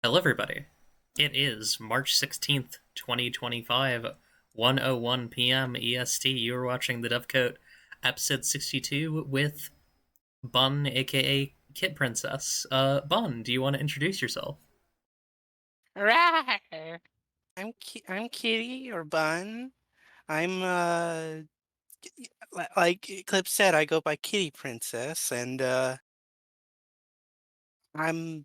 Hello, everybody. It is March 16th, 2025, 1:01 p.m. EST. You are watching the Dovecote episode 62 with Bun, aka Kit Princess. Bun, do you want to introduce yourself? Rawr. I'm Kitty or Bun. I'm like Eclipse said, I go by Kitty Princess, and I'm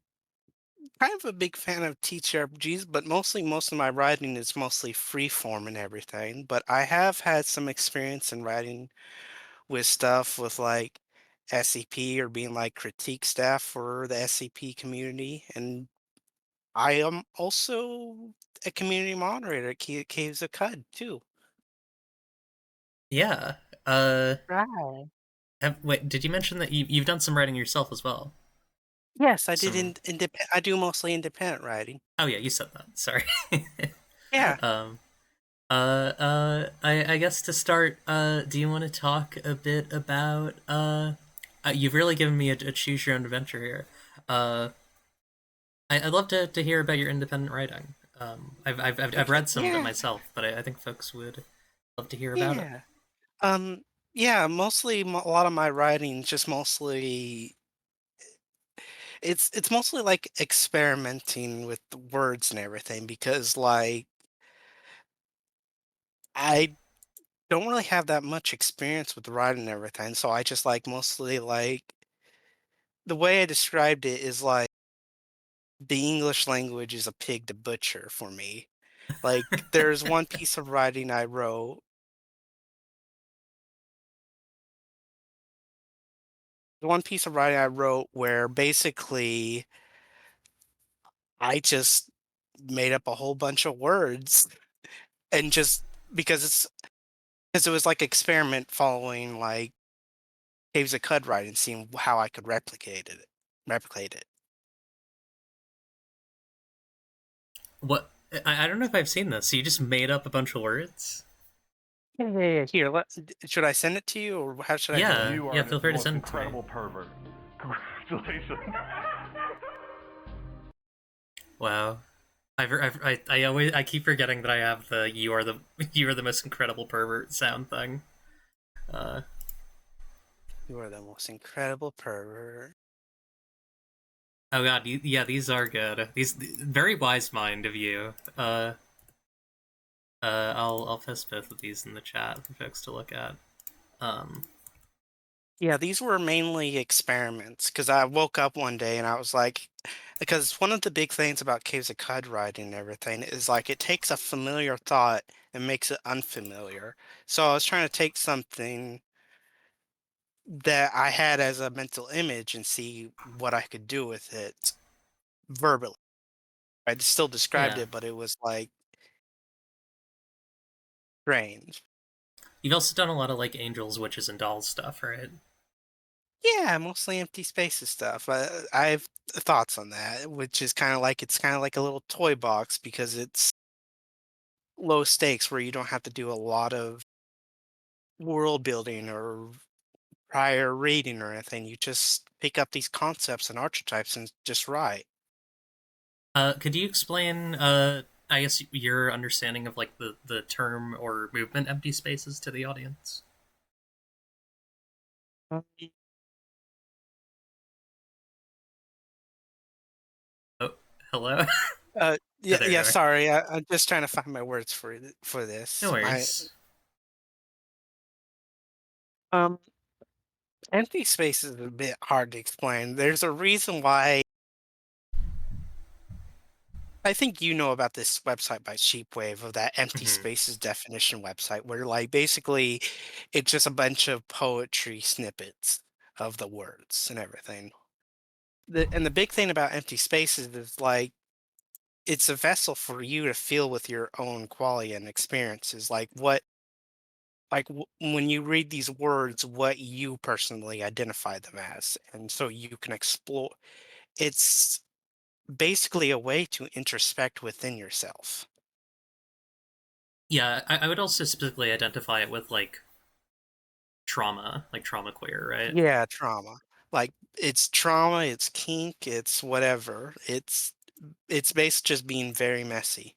kind of a big fan of TTRPGs, but mostly most of my writing is mostly freeform and everything. But I have had some experience in writing with stuff with like SCP or being like critique staff for the SCP community, and I am also a community moderator at Caves of Cud too. Yeah. Uh, Right. wait, did you mention that you've done some writing yourself as well? Yes, I did Some. I do mostly independent writing. Oh, yeah, you said that. Sorry. Yeah. um, I guess to start, do you want to talk a bit about, you've really given me a choose your own adventure here. Uh, I'd love to hear about your independent writing. I've Okay. read some of it Yeah. myself, but I think folks would love to hear about it. Yeah. Um, yeah, mostly a lot of my writing just mostly it's mostly like experimenting with the words and everything because like I don't really have that much experience with writing and everything, so I just like mostly like the way I described it is like the English language is a pig to butcher for me. Like there's one piece of writing I wrote one piece of writing I wrote where basically I just made up a whole bunch of words and just because because it was like experiment following like Caves of Cud writing, seeing how I could replicate it. What? I don't know if I've seen this. So you just made up a bunch of words? Yeah. Here, should I send it to you or how should I do it? Yeah, You yeah. are Feel the free to most send it to me. incredible pervert. Congratulations. Wow. I keep forgetting that I have the you are the most incredible pervert sound thing. Uh, You are the most incredible pervert. oh god, yeah, these are good. These very wise mind of you. I'll post both of these in the chat for folks to look at. Um, Yeah, these were mainly experiments because I woke up one day and I was like, because one of the big things about Caves of Cud writing and everything is like it takes a familiar thought and makes it unfamiliar. So I was trying to take something that I had as a mental image and see what I could do with it verbally. I still described yeah. it, but it was like strange. You've also done a lot of like angels, witches, and dolls stuff, right? Yeah, mostly empty spaces stuff. I have thoughts on that, which is kind of like it's kind of like a little toy box because it's low stakes where you don't have to do a lot of world building or prior reading or anything. You just pick up these concepts and archetypes and just write. Could you explain, I guess, your understanding of like the term or movement empty spaces to the audience? Um, Oh, hello. Oh, yeah, there you yeah. are. Sorry, I'm just trying to find my words for No this. worries. Um, Empty space is a bit hard to explain. There's a reason why. I think you know about this website by Sheepwave of that empty Hmm. spaces definition website where like basically it's just a bunch of poetry snippets of the words and everything. And the big thing about empty spaces is like it's a vessel for you to feel with your own quality and experiences. Like when you read these words, what you personally identify them as, and so you can explore. It's basically a way to introspect within yourself. Yeah, I would also specifically identify it with like trauma queer, right? Yeah, trauma. Like, it's trauma, it's kink, it's whatever. It's based just being very messy.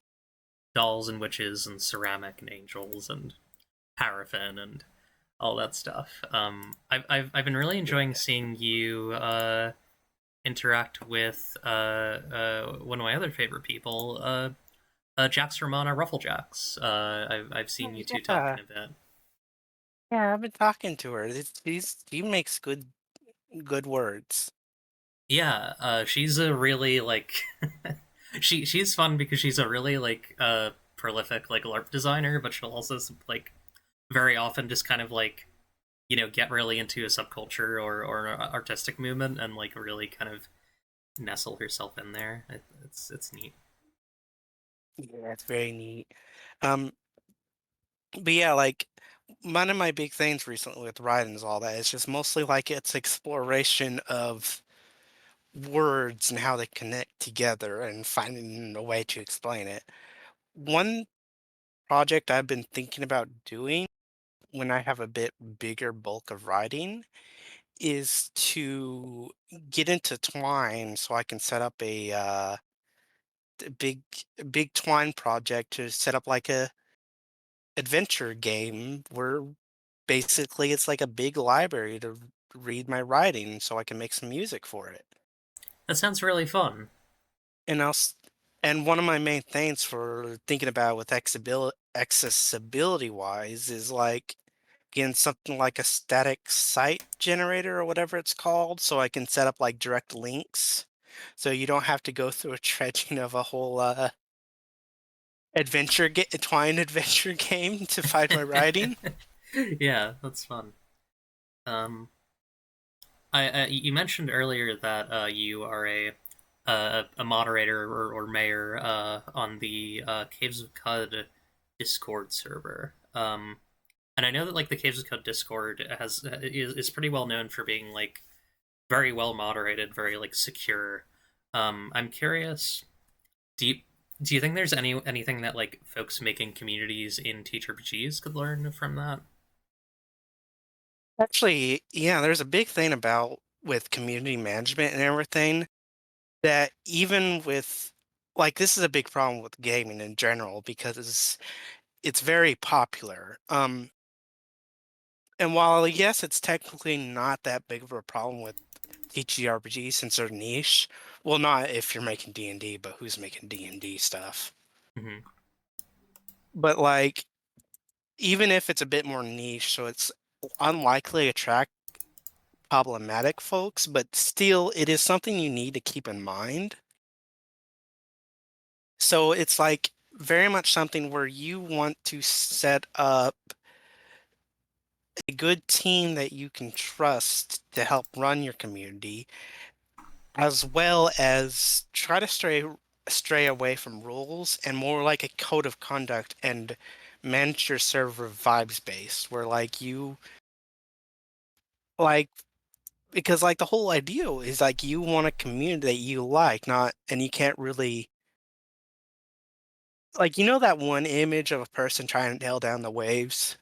Dolls and witches and ceramic and angels and paraffin and all that stuff. I've been really enjoying Yeah. seeing you interact with one of my other favorite people, Jax Romana Rufflejacks. I've Oh, seen you two yeah. talking a bit. Yeah, I've been talking to her. She makes good words. Yeah, she's a really like she's fun because she's a really like prolific like LARP designer, but she'll also like very often just kind of like get really into a subculture or an artistic movement and like really kind of nestle herself in there. It's neat. Yeah, it's very neat. Um, but yeah, like one of my big things recently with writing is all that. It's just mostly like it's exploration of words and how they connect together and finding a way to explain it. One project I've been thinking about doing when I have a bit bigger bulk of writing is to get into Twine so I can set up a big Twine project to set up like a adventure game where basically it's like a big library to read my writing so I can make some music for it. That sounds really fun. And else, and one of my main things for thinking about with accessibility wise is like getting something like a static site generator or whatever it's called, so I can set up like direct links. So you don't have to go through a dredging of a whole Twine adventure game to find my writing. Yeah, that's fun. Um, you mentioned earlier that you are a moderator or mayor on the Caves of Cud Discord server. And I know that like the Caves of Code Discord is pretty well known for being like very well moderated, very like secure. I'm curious, do you do you think there's anything that like folks making communities in TTRPGs could learn from that? Actually, yeah, there's a big thing about with community management and everything that even with like this is a big problem with gaming in general because it's very popular. And while yes, it's technically not that big of a problem with TTRPGs since they're niche. Well, not if you're making D&D, but who's making D&D stuff? Hmm. but like even if it's a bit more niche, so it's unlikely to attract problematic folks, but still it is something you need to keep in mind. So it's like very much something where you want to set up a good team that you can trust to help run your community, as well as try to stray away from rules and more like a code of conduct and manage your server vibes based, where like you like because like the whole idea is like you want a community that you like, not and you can't really like that one image of a person trying to nail down the waves.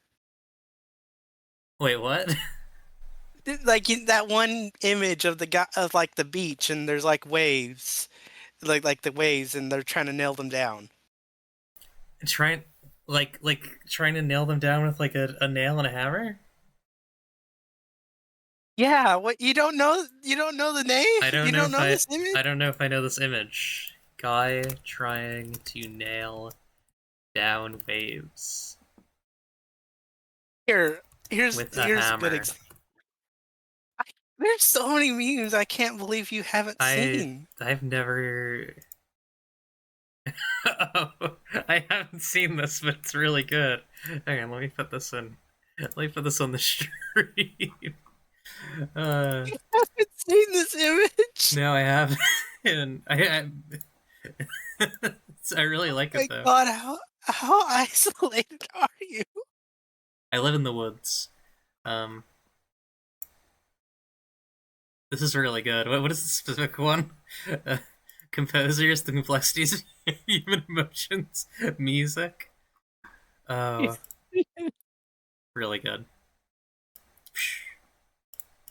Wait, what? Like that one image of the guy of like the beach and there's like waves, like the waves and they're trying to nail them down. trying trying to nail them down with like a nail and a hammer? Yeah, what you don't know the name? I don't You know don't if know I this image? I don't know if I know this image. Guy trying to nail down waves Here, with a here's a good hammer. example. There's so many memes I can't believe you haven't I seen. I've never oh, I haven't seen this, but it's really good. Hang on, let me put this in. Let me put this on the stream. Uh, You haven't seen this image? no, I haven't. I really like it My though. God, how isolated are you? I live in the woods. Um, this is really good. What is the specific one? Uh, Composers, the complexities of human emotions, music. Oh, really good.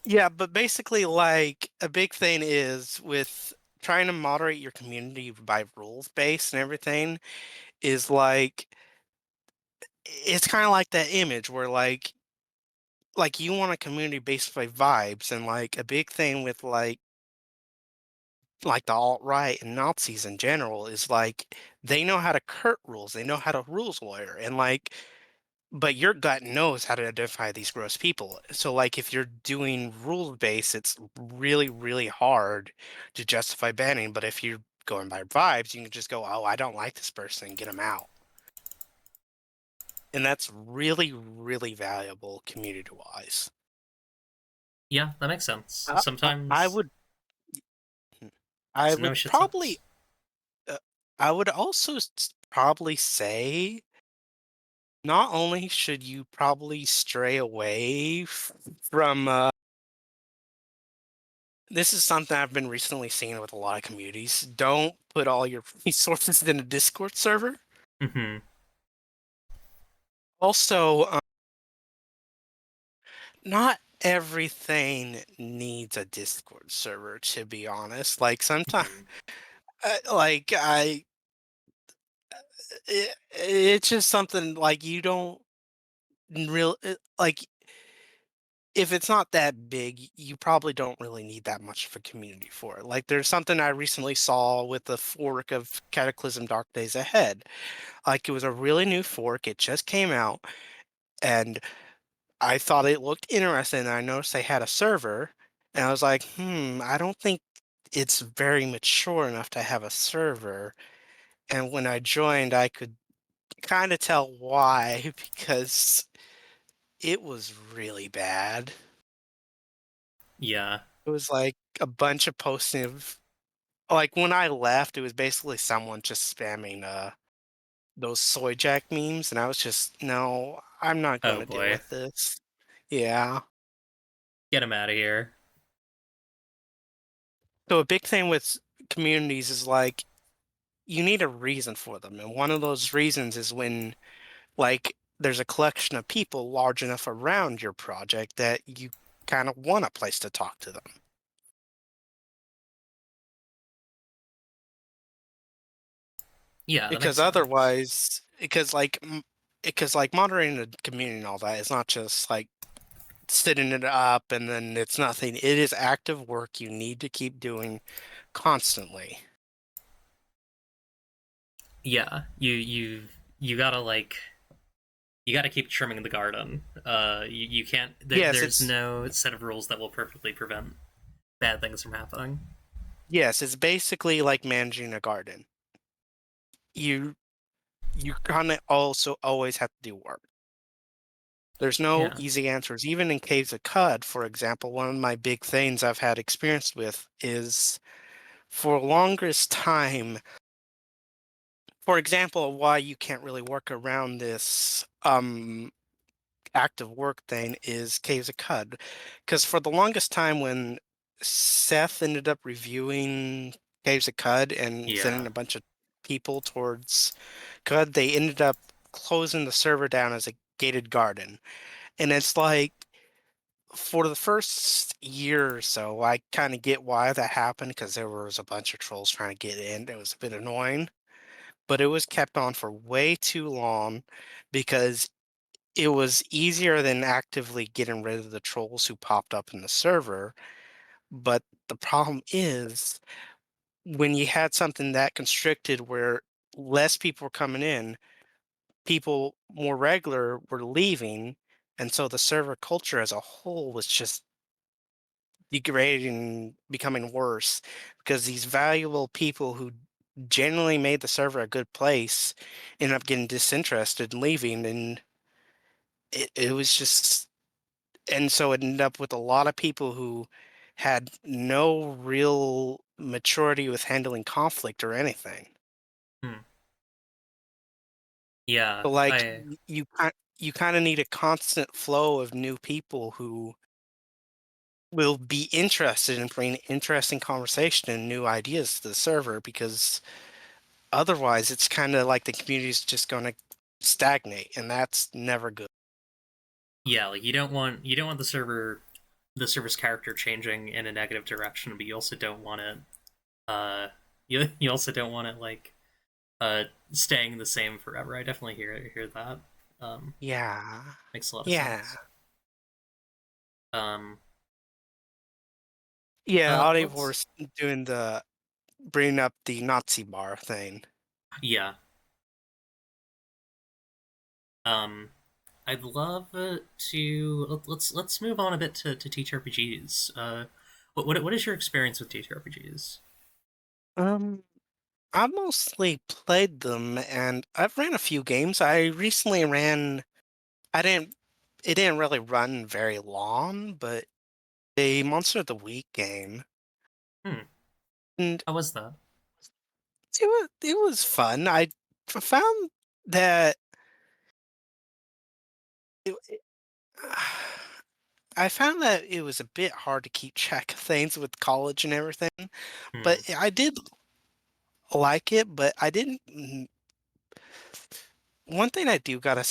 Yeah, but basically, like a big thing is with trying to moderate your community by rules based and everything is like it's kind of like that image where like you want a community based by vibes and like a big thing with like the alt-right and Nazis in general is like they know how to curt rules, they know how to rules lawyer, and like but your gut knows how to identify these gross people. So like if you're doing rules based, it's really, really hard to justify banning. But if you're going by vibes, you can just go, oh, I don't like this person and get them out. And that's really, really valuable community wise. Yeah, that makes sense. I Sometimes would I no would shit probably sucks. I would also probably say not only should you probably stray away from this is something I've been recently seeing with a lot of communities. Don't put all your resources in a Discord server. Hmm. Also, not everything needs a Discord server, to be honest. Like sometimes, Hmm. like it's just something like you don't real like if it's not that big, you probably don't really need that much of a community for it. Like there's something I recently saw with the fork of Cataclysm Dark Days Ahead. Like it was a really new fork. It just came out and I thought it looked interesting. And I noticed they had a server and I was like, I don't think it's very mature enough to have a server. And when I joined, I could kind of tell why because it was really bad. Yeah. It was like a bunch of posting of like when I left, it was basically someone just spamming those soy jack memes, and I was just no, I'm not going Oh to deal boy. with this. Yeah. Get him out of here. So a big thing with communities is like you need a reason for them, and one of those reasons is when like there's a collection of people large enough around your project that you kind of want a place to talk to them. Yeah, that makes Because sense. otherwise, because like moderating a community and all that is not just like sitting it up and then it's nothing. It is active work you need to keep doing constantly. Yeah, you gotta like you gotta keep trimming the garden. You can't. Yes, There's no set of rules that will perfectly prevent bad things from happening. it's basically like managing a garden. You you kind of also always have to do work. There's no Yeah. easy answers. Even in Caves of Cud, for example, one of my big things I've had experience with is for longest time, for example, why you can't really work around this active work thing is Caves of Cud. Because for the longest time when Seth ended up reviewing Caves of Cud and sending Yeah. a bunch of people towards Cud, they ended up closing the server down as a gated garden. And it's like for the first year or so, I kind of get why that happened because there was a bunch of trolls trying to get in. It was a bit annoying, but it was kept on for way too long because it was easier than actively getting rid of the trolls who popped up in the server. But the problem is when you had something that constricted where less people were coming in, people more regular were leaving. And so the server culture as a whole was just degrading, becoming worse because these valuable people who generally made the server a good place ended up getting disinterested and leaving. And it was just, and so it ended up with a lot of people who had no real maturity with handling conflict or anything. Hmm. Yeah. So like I. you kind of need a constant flow of new people who will be interested in bringing interesting conversation and new ideas to the server because otherwise it's kind of like the community is just going to stagnate and that's never good. Yeah. Like you don't want the server's character changing in a negative direction, but you also don't want it. You also don't want it like staying the same forever. I definitely hear that. Um, Yeah. Makes a lot of Yeah. sense. Um, Yeah, let's Audiovor's doing the bringing up the Nazi bar thing. yeah. Um, I'd love let's move on a bit to TTRPGs. What is your experience with TTRPGs? Um, I mostly played them and I've ran a few games. I recently ran I didn't it didn't really run very long, but a Monster of the Week game. Hmm, And how was that? it was fun. Found that it I found that it was a bit hard to keep track of things with college and everything, but Hmm, I did like it, but I didn't one thing I do gotta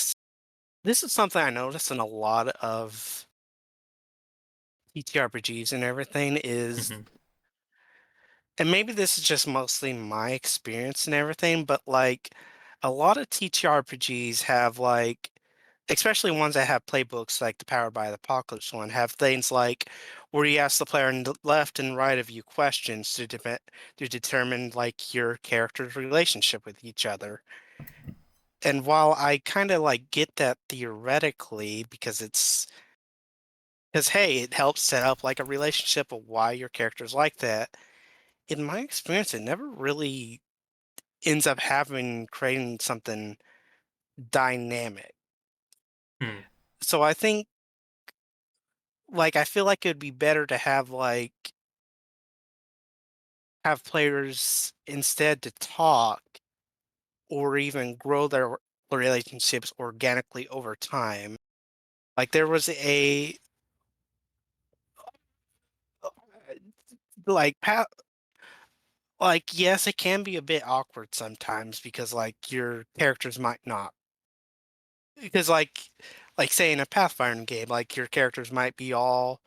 this is something I noticed in a lot of TTRPGs and everything is hmm, and maybe this is just mostly my experience and everything, but like a lot of TTRPGs have like, especially ones that have playbooks like the Powered by the Apocalypse one, have things like where you ask the player on the left and right of you questions to determine like your character's relationship with each other. And while I kind of like get that theoretically because hey, it helps set up like a relationship of why your character's like that. In my experience, it never really ends up having creating something dynamic. hmm, So I think like I feel like it'd be better to have like have players instead to talk or even grow their relationships organically over time. Like there was a like like yes, it can be a bit awkward sometimes because like your characters might not because like say in a Pathfinder game, like your characters might be all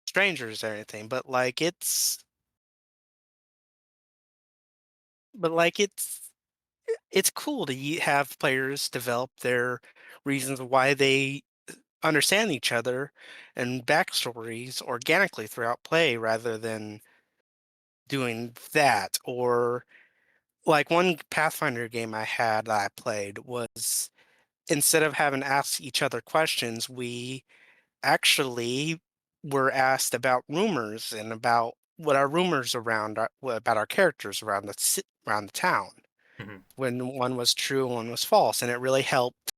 strangers or anything, but like it's cool to have players develop their reasons why they understand each other and backstories organically throughout play rather than doing that or like one Pathfinder game I had that I played was instead of having to ask each other questions, we actually were asked about rumors and about what our rumors around about our characters around around the town. Hmm. When one was true and one was false, and it really helped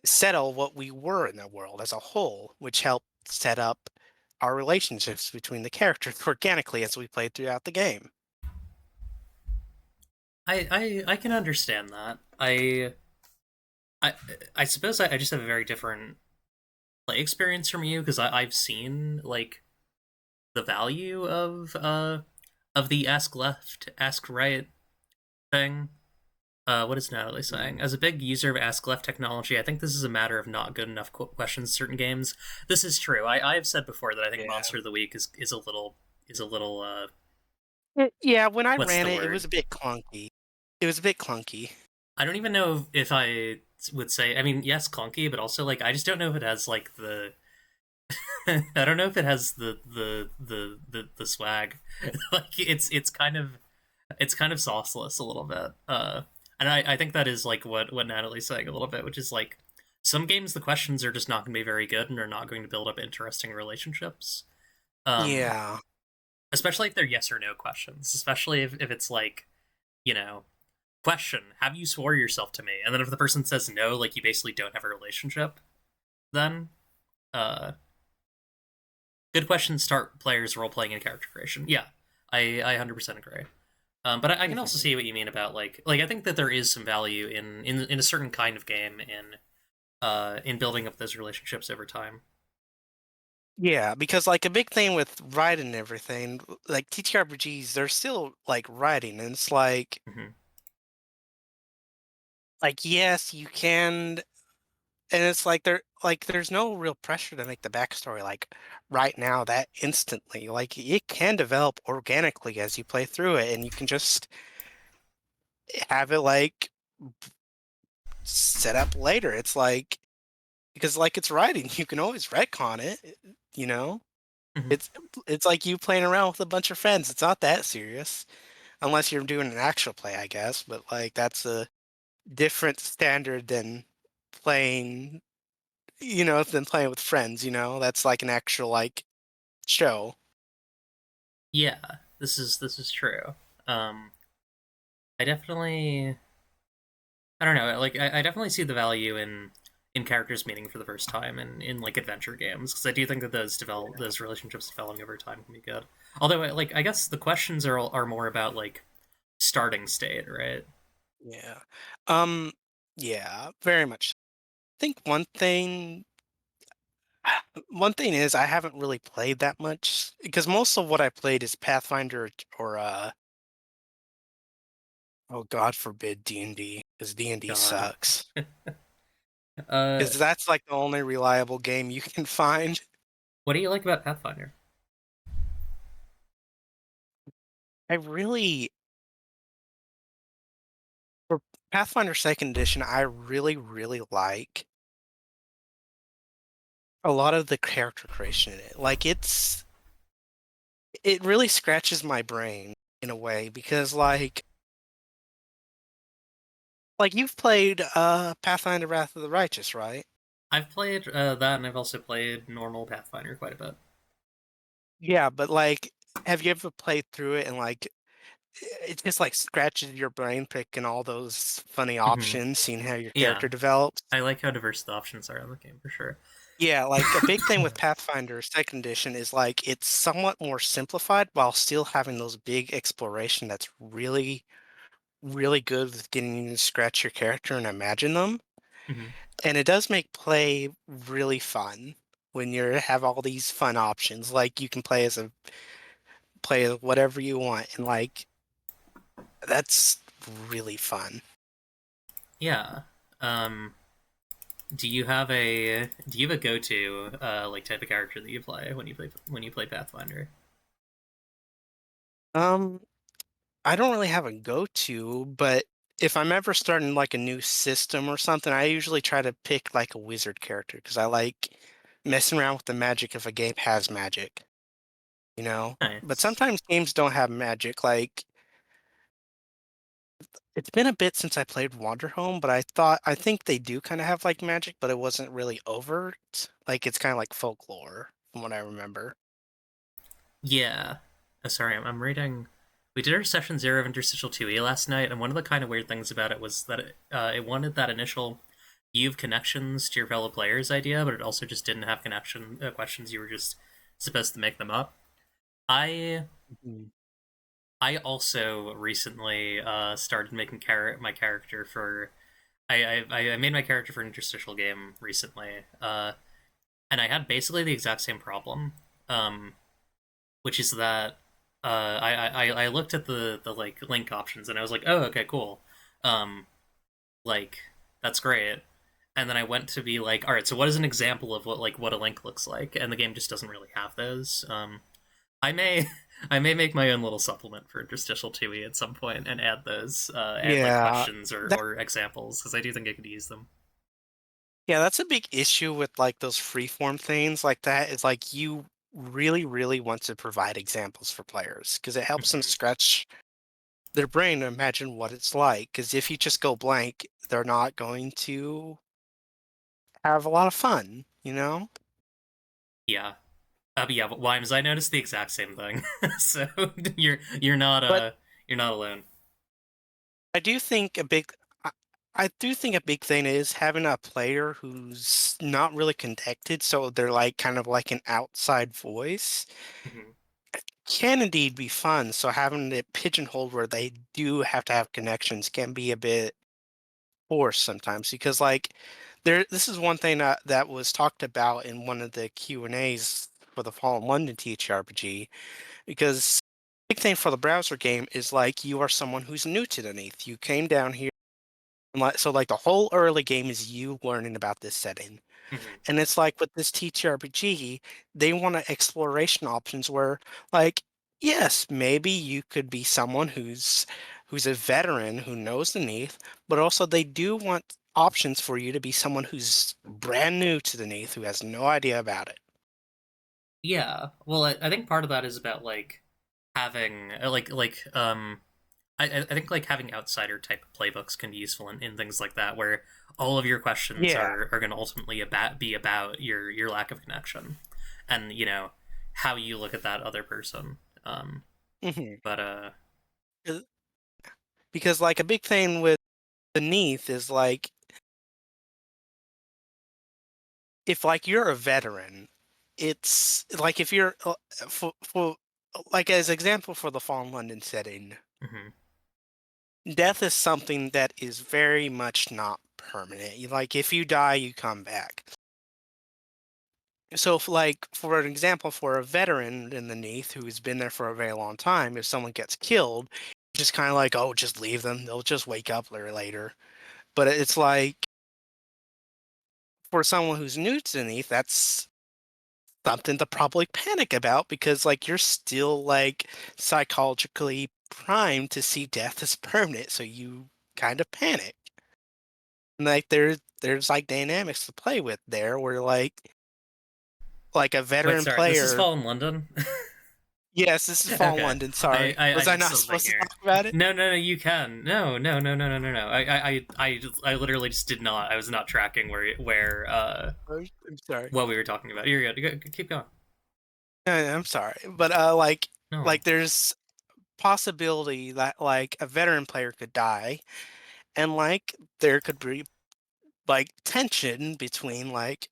settle what we were in the world as a whole, which helped set up our relationships between the characters organically as we played throughout the game. I can understand that. I I suppose I just have a very different play experience from you because I've seen like the value of the ask left, ask right thing. What is Natalie saying? Mm. As a big user of ask left technology, I think this is a matter of not good enough questions in certain games. This is true. I have said before that I think Yeah. Monster of the Week is a little Yeah, when I what's ran the it, it was word? a bit clunky. It was a bit clunky. I don't even know if I would say. I mean, yes, clunky, but also like I just don't know if it has like the. I don't know if it has the swag. Like it's kind of sauceless a little bit. And I think that is like what Natalie's saying a little bit, which is like some games the questions are just not going to be very good and are not going to build up interesting relationships. Um, Yeah. Especially if they're yes or no questions. Especially if it's like you know question, have you swore yourself to me? And then if the person says no, like you basically don't have a relationship. Then uh, good questions start players role playing and character creation. Yeah, I 100% agree. But I can also Mhm. see what you mean about like I think that there is some value in a certain kind of game in building up those relationships over time. Yeah, because like a big thing with writing and everything, like TTRPGs, they're still like writing, and it's Hmm. like yes, you can, and it's like there's no real pressure to make the backstory like right now that instantly. Like it can develop organically as you play through it, and you can just have it like set up later. It's like because like it's writing, you can always retcon it, you know? Hmm. It's it's like you playing around with a bunch of friends. It's not that serious unless you're doing an actual play, I guess, but like that's a different standard than playing, than playing with friends, That's like an actual like show. Yeah, this is true. Um, I definitely I don't know. Like I definitely see the value in characters meeting for the first time in like adventure games because I do think that those relationships developing over time can be good. Although like I guess the questions are more about like starting state, right? Yeah. Um yeah, very much. I think one thing is I haven't really played that much because most of what I played is Pathfinder or oh God forbid D&D because D&D God. sucks. uh, Because that's like the only reliable game you can find. what do you like about Pathfinder? I really for Pathfinder Second Edition, I really, really like a lot of the character creation in it. Like it really scratches my brain in a way because like you've played Pathfinder Wrath of the Righteous, right? I've played that, and I've also played normal Pathfinder quite a bit. Yeah, but like have you ever played through it and like it just like scratches your brain picking all those funny Hmm. options, seeing how your Yeah, character develops? I like how diverse the options are in the game for sure. Yeah, like a big thing with Pathfinder Second Edition is like it's somewhat more simplified while still having those big exploration that's really, really good with getting you to scratch your character and imagine them. Hmm. And it does make play really fun when you have all these fun options. Like you can play as whatever you want, and like that's really fun. Yeah. Um, do you have a go to like type of character that you play when you play Pathfinder? Um, I don't really have a go-to, but if I'm ever starting like a new system or something, I usually try to pick like a wizard character because I like messing around with the magic if a game has magic, you know? But Nice. sometimes games don't have magic. Like It's been a bit since I played Wanderhome, but I think they do kinda have, like, magic, but it wasn't really overt. Like, it's kinda like folklore from what I remember. Yeah. Sorry, I'm reading. We did our session 0 of Interstitial 2E last night, and one of the kind of weird things about it was that it wanted that initial you have connections to your fellow players idea, but it also just didn't have connection questions. You were just supposed to make them up. I Mhm. I also recently started making my character for. I made my character for an interstitial game recently, and I had basically the exact same problem, um, which is that I looked at the like link options and I was like, oh, okay, cool, um, like that's great. And then I went to be like, all right, so what is an example of what a link looks like? And the game just doesn't really have those. I may I may make my own little supplement for interstitial 2e at some point and add those add like Yeah. questions That or examples because I do think I could use them. yeah, that's a big issue with, like, those freeform things like that, is, like, you really, really want to provide examples for players because it helps them Hmm. scratch their brain to imagine what it's like. Because if you just go blank, they're not going to have a lot of fun, you know? Yeah. But yeah, but Wimes, I noticed the exact same thing. So you're not But you're not alone. I do think a big I I do think a big thing is having a player who's not really connected, so they're, like, kind of like an outside voice, Hmm. can indeed be fun, so having it pigeonholed where they do have to have connections can be a bit forced sometimes because, like, this is one thing that was talked about in one of the Q&As for the Fallen London TTRPG, because big thing for the browser game is, like, you are someone who's new to the Neath. You came down here, and, like so, like, the whole early game is you learning about this setting. Hmm. And it's like with this TTRPG, they want exploration options where, like, yes, maybe you could be someone who's a veteran who knows the Neath, but also they do want options for you to be someone who's brand new to the Neath, who has no idea about it. Yeah. Well, I think part of that is about like having I think like having outsider type of playbooks can be useful in things like that where all of your questions Yeah. are going to ultimately be about your lack of connection and how you look at that other person. hmm But Because, like, a big thing with the Neath is, like, if, like, you're a veteran, it's like if you're for like as example for the Fallen London setting, mhm. death is something that is very much not permanent. Like, if you die, you come back. So, if, like, for an example, for a veteran in the Neath who's been there for a very long time, if someone gets killed, just kind of like, oh, just leave them. They'll just wake up later. But it's like for someone who's new to the Neath, that's something to probably panic about because, like, you're still, like, psychologically primed to see death as permanent, so you kind of panic. And, like, there's, like, dynamics to play with there where, like, a Wait, veteran sorry, this is player. Fallen London. Yes, this is Fallen Okay, London, sorry. I Was I missed not something supposed to here. talk about it? No, you can. No. I literally just did not. I was not tracking where Oh, I'm sorry. what we were talking about. You're good. Keep going. No, I'm sorry. But, No. there's possibility that, like, a veteran player could die, and, like, there could be, like, tension between, like,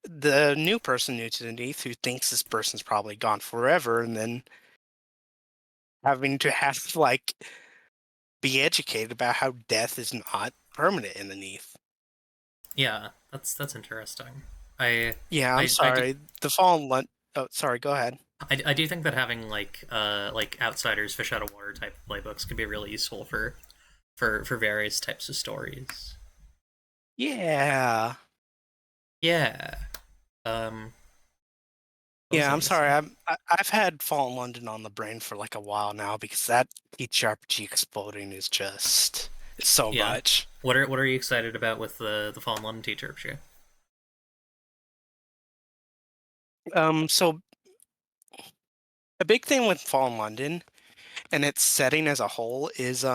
the new person new to the Neath who thinks this person's probably gone forever, and then having to have, like, be educated about how death is not permanent in the Neath. Yeah, that's interesting. I Yeah, I'm I do sorry. The Fallen Lun Oh, sorry, go ahead. I do think that having like outsiders fish out of water type of playbooks could be really useful for various types of stories. Yeah. Yeah. Um, what was Yeah, I I'm gonna sorry. say? I've had Fallen London on the brain for, like, a while now because that TTRPG exploding is just so Yeah. much. What are you excited about with the Fallen London teacher issue? So a big thing with Fallen London and its setting as a whole is,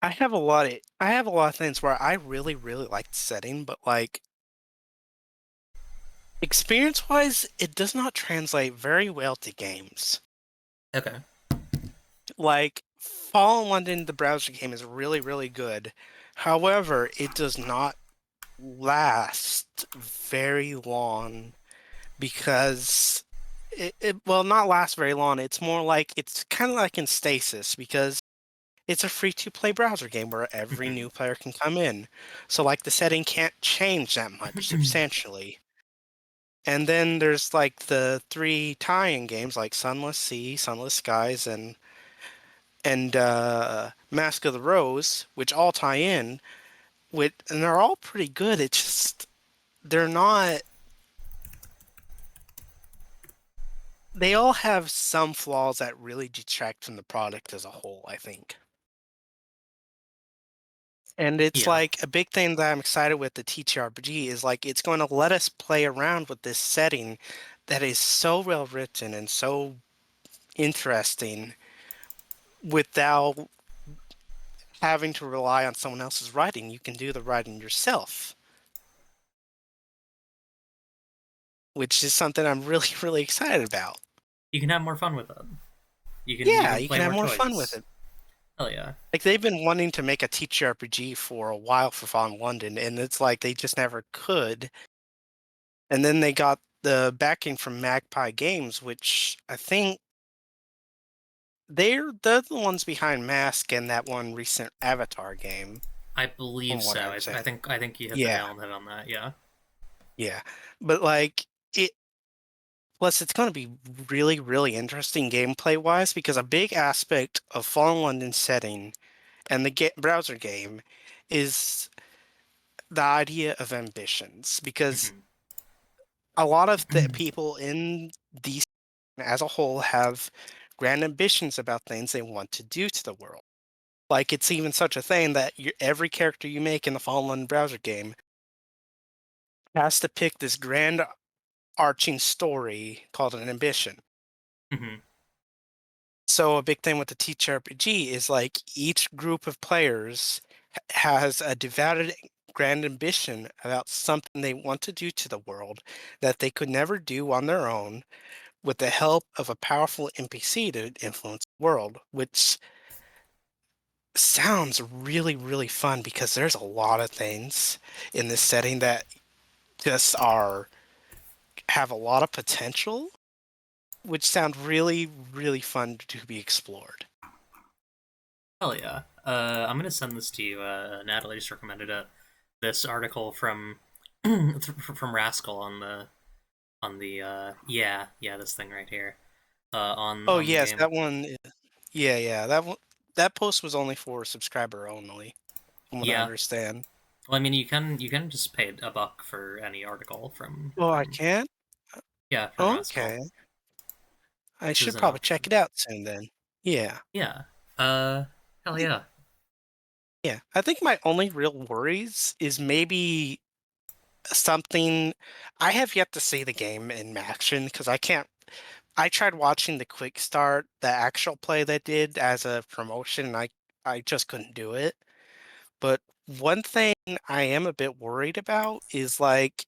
I have a lot of things where I really, really like the setting, but like experience-wise, it does not translate very well to games. Okay. Like Fallen London, the browser game is really, really good. However, it does not last very long because it well not last very long. It's more like it's kind of like in stasis because it's a free to play browser game where every Mhm. new player can come in. So like the setting can't change that much substantially. And then there's like the three tie-in games like Sunless Sea, Sunless Skies, and Mask of the Rose, which all tie in with, and they're all pretty good. It's just they're not. They all have some flaws that really detract from the product as a whole, I think. And it's Yeah. like a big thing that I'm excited with the TTRPG is like it's going to let us play around with this setting that is so well written and so interesting without having to rely on someone else's writing. You can do the writing yourself, which is something I'm really, really excited about. You can have more fun with it. You Yeah, can you play can have more more fun with choice. it. Hell yeah. Like they've been wanting to make a TTRPG for a while for Fallen London, and it's like they just never could. And then they got the backing from Magpie Games, which I think they're the ones behind Mask and that one recent Avatar game, I believe from what I so. understand. I think you hit the Yeah, nail on the head on that. Yeah. yeah. But like it plus it's gonna be really, really interesting gameplay wise because a big aspect of Fallen London setting and the browser game is the idea of ambitions because Hmm. a lot of the people in DC as a whole have grand ambitions about things they want to do to the world. Like it's even such a thing that every character you make in the Fallen London browser game has to pick this grand arching story called an ambition. Hmm. So a big thing with the TTRPG is like each group of players has a devoted grand ambition about something they want to do to the world that they could never do on their own with the help of a powerful NPC to influence the world, which sounds really, really fun because there's a lot of things in this setting that just are have a lot of potential, which sound really, really fun to be explored. Hell yeah. I'm gonna send this to you. Natalie just recommended it. This article from from Rascal on the yeah this thing right here Oh on the yes, game. that one. Yeah, yeah, that one. That post was only for subscriber only, from what I Yeah. understand. Well, I mean, you can just pay a buck for any article Oh, I from can't. yeah from Rascal. Okay, I This is should an probably check option. it out soon then. Yeah, Yeah. I Hell think. yeah. Yeah, I think my only real worries is maybe something. I have yet to see the game in action because I can't. I tried watching the quick start, the actual play they did as a promotion, and I just couldn't do it. But one thing I am a bit worried about is like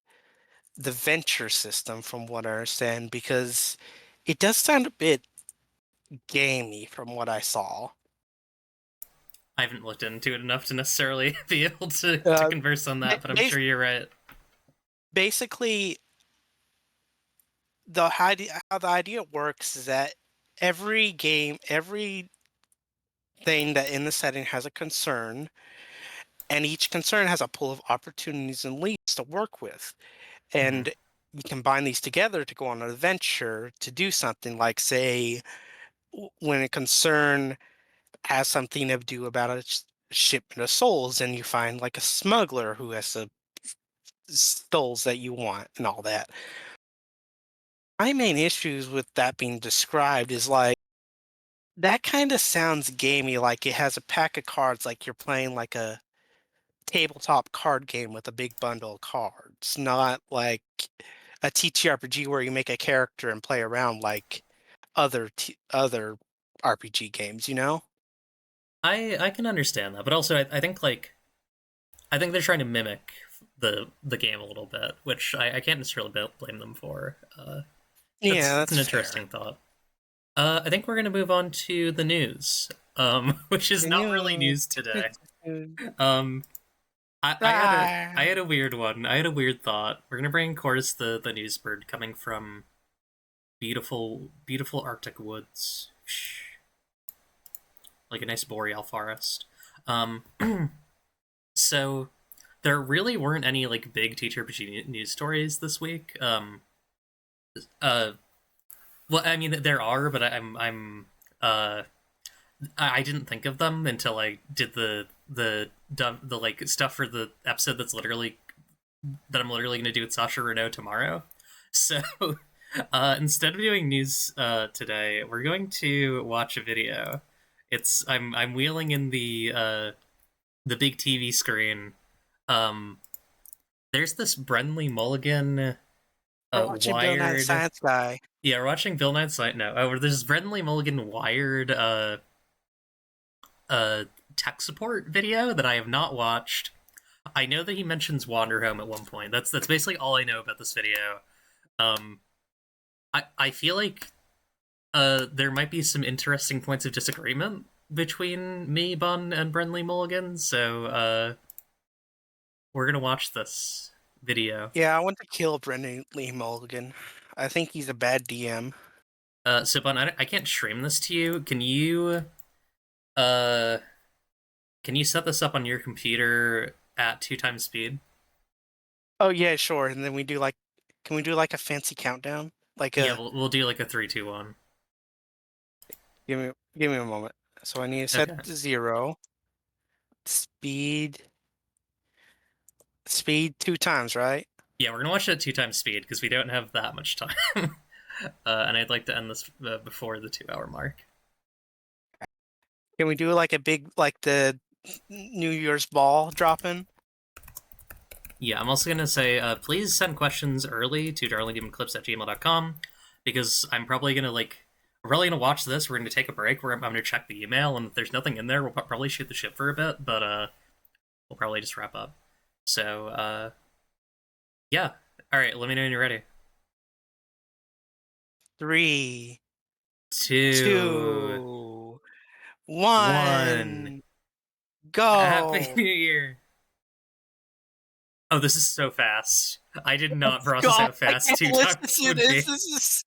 the venture system, from what I understand, because it does sound a bit gamey from what I saw. I haven't looked into it enough to necessarily be able to Uh, converse on ba- that, but I'm bas- sure you're right. Basically, how the idea works is that every game, every thing that in the setting has a concern, and each concern has a pool of opportunities and leads to work with. Hmm. And you combine these together to go on an adventure to do something like, say, when a concern has something to do about a shipment of souls, and you find like a smuggler who has the souls that you want and all that. My main issues with that being described is like that kind of sounds gamey, like it has a pack of cards, like you're playing like a tabletop card game with a big bundle of cards, not like a TTRPG where you make a character and play around like other RPG games, you know? I can understand that, but also I think like I think they're trying to mimic the game a little bit, which I can't necessarily blame them for. Yeah, It's that's an fair. interesting thought. I think we're gonna move on to the news, which is The not really new. news today. Um, I Ah, had a weird one. I had a weird thought. We're gonna bring Chorus the news bird coming from beautiful Arctic woods, like a nice boreal forest. Um, so there really weren't any like big TTRPG news stories this week. Uh, well, I mean there are, but uh I didn't think of them until I did the like stuff for the episode that I'm literally going to do with Sasha Renault tomorrow. So instead of doing news today, we're going to watch a video. I'm wheeling in the big TV screen. Um, there's this Brenly Mulligan we're watching Bill Nye the Wired. Science Guy. Yeah, we're watching Bill Night's Night. No, there's Brenly Mulligan Wired tech support video that I have not watched. I know that he mentions Wanderhome at one point. That's basically all I know about this video. Um, I feel like there might be some interesting points of disagreement between me, Bun, and Brenly Mulligan. So we're gonna watch this video. Yeah, I want to kill Brendan Lee Mulligan. I think he's a bad DM. So Bun, I can't stream this to you. Uh can you set this up on your computer at 2 times speed? Oh yeah, sure. And then can we do like a fancy countdown? Like Yeah, a we'll do like a 3, 2, 1. give me a moment. So I need to set Okay. to 0. Speed 2 times, right? Yeah, we're gonna watch it at 2 times speed because we don't have that much time. And I'd like to end this before the 2 hour mark. Can we do like a big like the New Year's ball dropping? Yeah, I'm also gonna say please send questions early to darlingdemonclips@gmail.com because I'm probably gonna watch this. We're gonna take a break. I'm gonna check the email, and if there's nothing in there, we'll probably shoot the ship for a bit. But we'll probably just wrap up. So yeah. All right. Let me know when you're ready. 3, Two, 2, one. 1, Happy go! New Year. Oh, this is so fast. I did not Let's process go! how I fast can't two listen times to would this. be. This is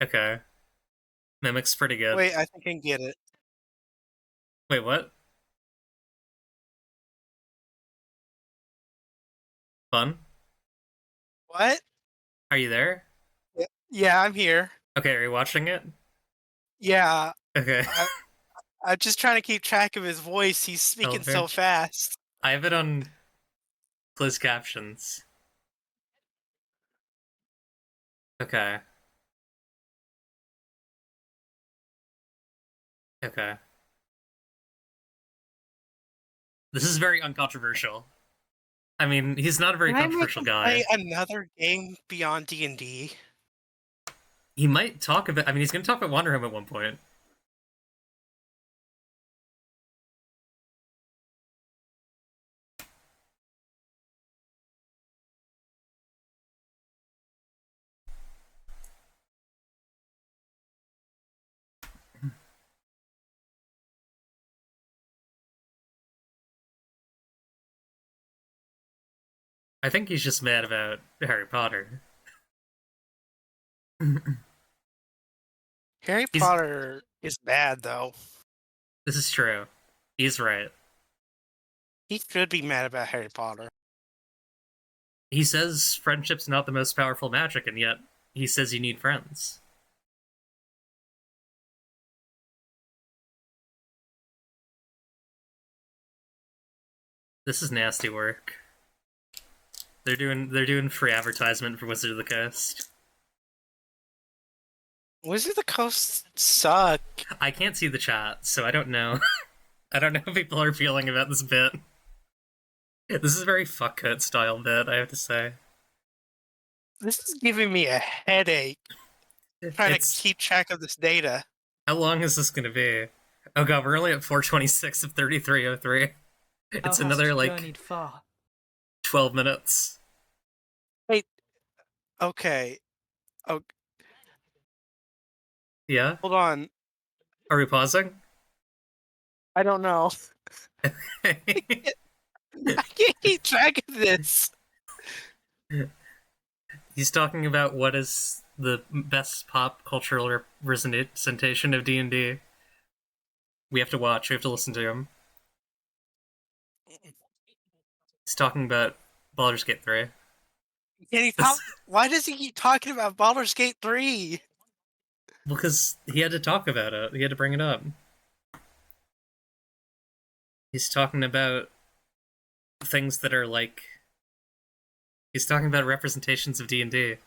Okay. Mimic's pretty good. wait. I think I can get it. Wait, what? Fun? What? Are you there? Yeah, I'm here. Okay, are you watching it? Yeah, Okay. I'm just trying to keep track of his voice. He's Oh, speaking very. so fast. I have it on closed captions. Okay. Okay. This is very uncontroversial. I mean, he's not a very Can I make controversial him play guy. another game beyond D&D? He might talk about. I mean, he's going to talk about Wanderhome at one point. I think he's just mad about Harry Potter. Harry He's. Potter is bad, though. This is true. He's right. He should be mad about Harry Potter. He says friendship's not the most powerful magic, and yet he says you need friends. This is nasty work. They're doing free advertisement for Wizard of the Coast. Wizard of the Coast suck. I can't see the chat, so I don't know. I don't know how people are feeling about this bit. This is a very fuck cut style bit, I have to say. This is giving me a headache trying to It's keep track of this data. How long is this gonna be? Oh god, we're only at 4:26 of 33:03. It's another like far. 12 minutes. Wait. Okay. Oh, Yeah? hold on. Are we pausing? I don't know. I can't keep track of this. He's talking about what is the best pop cultural representation of D&D. We have to watch. We have to listen to him. He's talking about Baldur's Gate 3. Can he talk? Why does he keep talking about Baldur's Gate 3? Because he had to talk about it. He had to bring it up. He's talking about things that are like... He's talking about representations of D&D.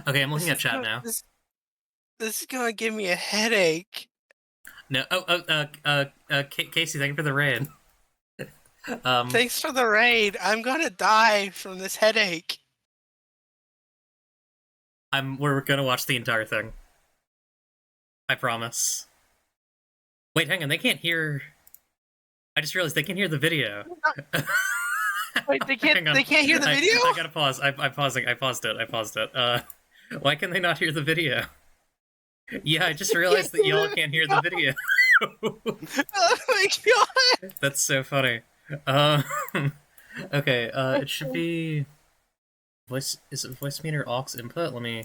Okay, I'm looking at chat now. This is gonna give me a headache. No, Casey, thank you for the raid. Thanks for the raid. I'm gonna die from this headache. We're gonna watch the entire thing. I promise. Wait, hang on, they can't hear... I just realized they can hear the video. Wait, they can't hear the video? I gotta pause. I'm pausing. I paused it. Why can they not hear the video? Yeah, I just realized that y'all can't hear the video. Oh my god! That's so funny. Okay, it should be... Voice... Is it voice meter aux input? Let me...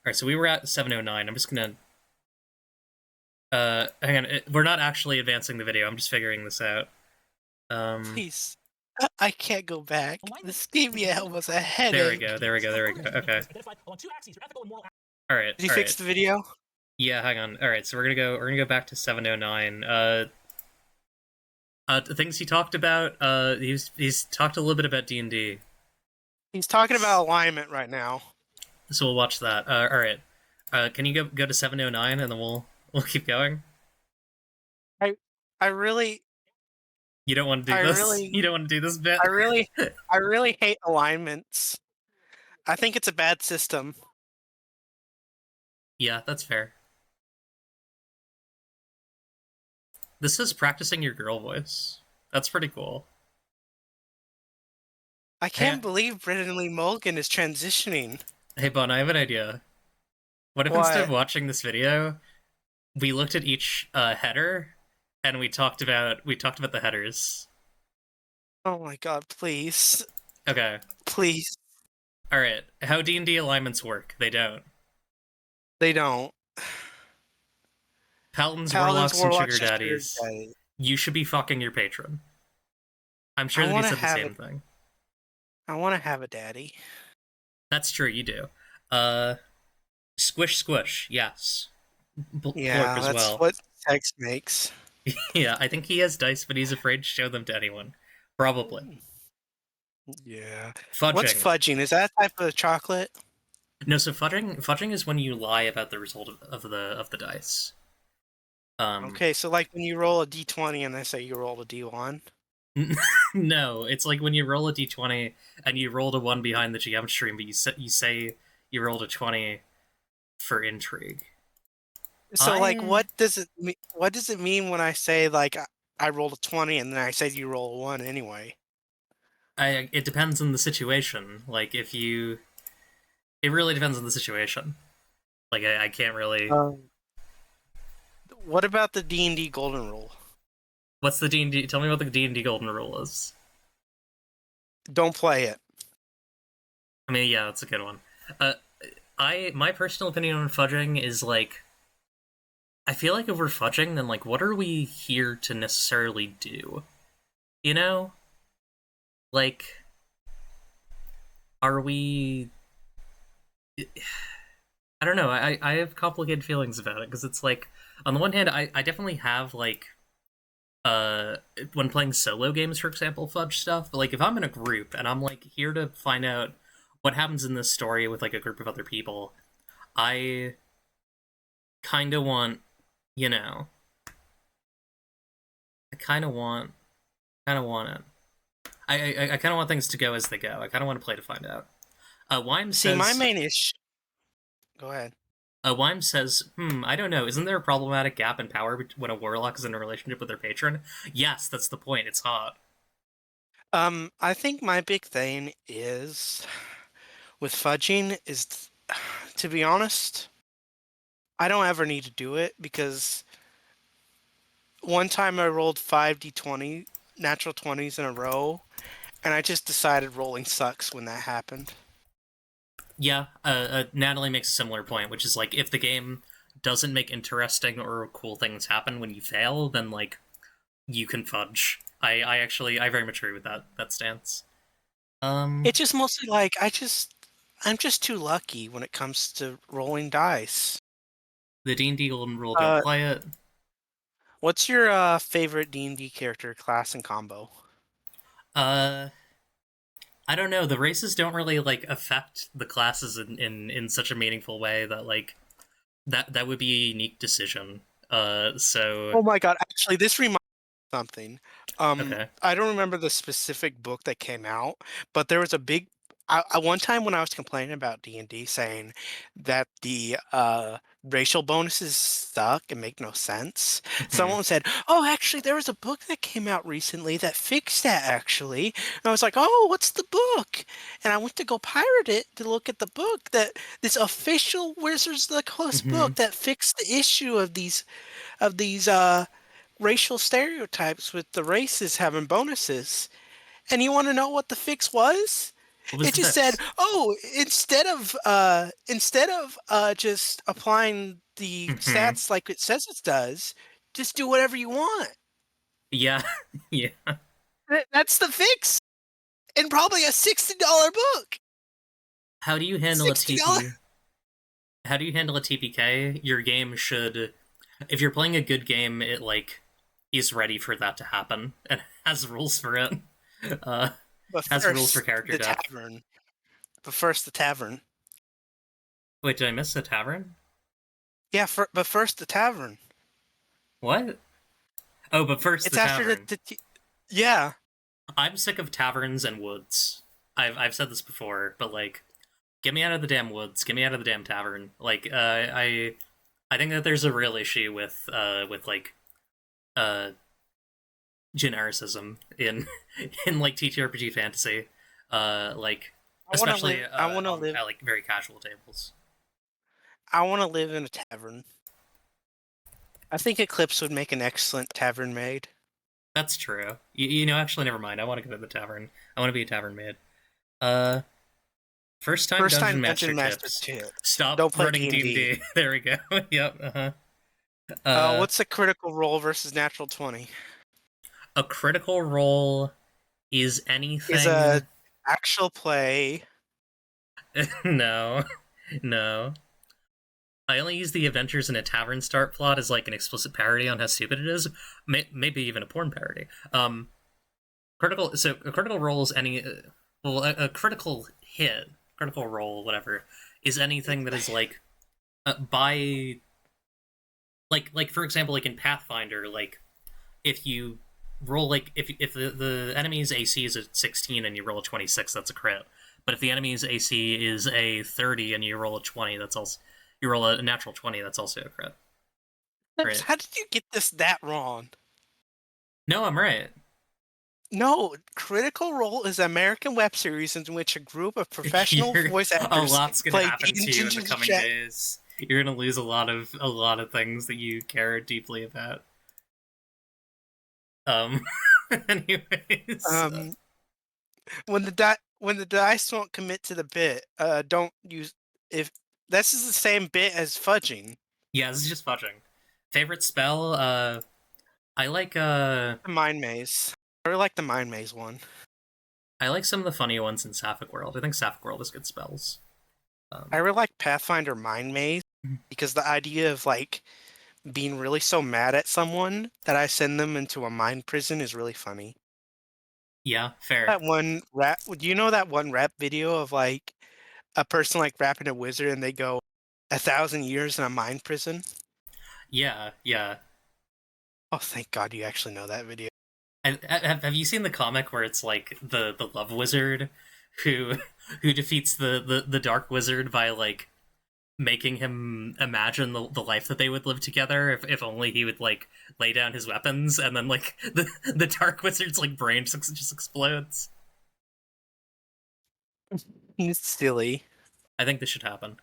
Alright, so we were at 709. I'm just gonna... hang on. We're not actually advancing the video. I'm just figuring this out. Please. I can't go back. This gave me almost a headache. There we go. Okay. Alright, Did you fix the video? Yeah, hang on. Alright, so we're gonna go back to 709. The things he talked about, he's talked a little bit about D&D. He's talking about alignment right now. So we'll watch that. Alright. Can you go to 709 and then we'll keep going? I really You don't want to do this? You don't want to do this bit? I really hate alignments. I think it's a bad system. Yeah, that's fair. This is practicing your girl voice. That's pretty cool. I can't believe Brendan Lee Mulligan is transitioning. Hey, Bon, I have an idea. What if instead of watching this video, we looked at each header and we talked about the headers? Oh my god, please. Okay. Please. Alright, how D&D alignments work? They don't. They don't. Paladins, warlocks, and sugar daddies. You should be fucking your patron. I'm sure that he said the same thing. I want to have a daddy. That's true, you do. Squish, squish, yes. Yeah, as that's well. what sex makes. Yeah, I think he has dice, but he's afraid to show them to anyone. Probably. Yeah. Fudging. What's fudging? Is that a type of chocolate? No, so fudging is when you lie about the result of the dice. Okay, so like when you roll a d20 and they say you rolled a d1? No, it's like when you roll a d20 and you rolled a 1 behind the GM stream, but you say you rolled a 20 for intrigue. So like what does it mean when I say like I rolled a 20 and then I said you roll a 1 anyway? It depends on the situation. Like if you... It really depends on the situation. Like I can't really... What about the D&D golden rule? What's the D&D... Tell me what the D&D golden rule is. Don't play it. I mean, yeah, that's a good one. My personal opinion on fudging is, like... I feel like if we're fudging, then, like, what are we here to necessarily do? You know? Like... Are we... I don't know, I have complicated feelings about it, because it's like... On the one hand, I definitely have, like... when playing solo games, for example, fudge stuff, but, like, if I'm in a group, and I'm, like, here to find out what happens in this story with, like, a group of other people, I kind of want, you know... I kind of want it. I kind of want things to go as they go. I kind of want to play to find out. Wyme See, my says, main issue. Go ahead. Wyme says, I don't know, isn't there a problematic gap in power when a warlock is in a relationship with their patron? Yes, that's the point, it's hot. I think my big thing is with fudging is, to be honest, I don't ever need to do it because one time I rolled 5d20 natural 20s in a row, and I just decided rolling sucks when that happened. Yeah, Natalie makes a similar point, which is like, if the game doesn't make interesting or cool things happen when you fail, then like, you can fudge. I very much agree with that stance. It's just mostly like I'm just too lucky when it comes to rolling dice. The D&D golden rule, don't Uh, play it. what's your favorite D&D character class and combo? Uh, I don't know. The races don't really like affect the classes in such a meaningful way that like that would be a unique decision. So Oh my god, actually this reminds me of something. okay. I don't remember the specific book that came out, but there was a big one time when I was complaining about D&D saying that the racial bonuses suck and make no sense. Mhm. Someone said, "Oh, actually there was a book that came out recently that fixed that actually." And I was like, "Oh, what's the book?" And I went to go pirate it to look at the book that this official Wizards of the Coast book Mhm. that fixed the issue of these racial stereotypes with the races having bonuses. And you want to know what the fix was? What was It the just said, fix? "Oh, instead of just applying the Mhm. stats like it says it does, just do whatever you want." Yeah, yeah. That's the fix, and probably a $60 book. How do you handle a $60. TP? How do you handle a TPK? Your game should, if you're playing a good game, it like is ready for that to happen and has rules for it. Uh, But has rules for first, character the death. tavern. But first, the tavern. Wait, did I miss the tavern? Yeah, but first the tavern. What? Oh, but first It's the after tavern. yeah. I'm sick of taverns and woods. I've said this before, but like, get me out of the damn woods. Get me out of the damn tavern. Like, I think that there's a real issue with like uh genericism in in like TTRPG fantasy, like I want to especially live. I want to on live. at like very casual tables. I want to live in a tavern. I think Eclipse would make an excellent tavern maid. That's true. You know, actually, never mind. I want to go to the tavern. I want to be a tavern maid. Uh, First time First dungeon time master Dungeon Master tips. tips. Stop Don't play running D&D. D&D. There we go. Yep. Uh, What's a critical roll versus natural 20? a critical roll is Is a anything. actual play. No, no. I only use the adventures in a tavern start plot as like an explicit parody on how stupid it is. Maybe even a porn parody. Critical. So a critical roll is any. Well, a critical hit, critical roll, whatever, is anything that is like by like for example, like in Pathfinder, like if you roll like if the enemy's AC is a 16 and you roll a 26, that's a crit. But if the enemy's AC is a 30 and you roll a 20, that's also you roll a natural 20, that's also a crit. Right? How did you get that wrong? No, I'm right. No, Critical Role is an American web series in which a group of professional You're voice a actors lot's gonna play happen to you in the Dungeons and coming days. You're gonna lose a lot of things that you care deeply about. Um. Anyways, Um, when the dice won't commit to the bit, don't use if this is the same bit as fudging. yeah, this is just fudging. Favorite spell? I like The Mind Maze. I really like the Mind Maze one. I like some of the funny ones in Sapphic World. I think Sapphic World has good spells. I Um, really like Pathfinder Mind Maze because the idea of like being really so mad at someone that I send them into a mind prison is really funny. yeah, fair. That one rap, do you know that one rap video of like a person like rapping a wizard and they go 1,000 years in a mind prison? Yeah, yeah. Oh, thank God you actually know that video. Have you seen the comic where it's like the love wizard, who who defeats the Dark Wizard by like making him imagine the life that they would live together if only he would like lay down his weapons, and then like the Dark Wizard's like brain just explodes. It's silly. I think this should happen.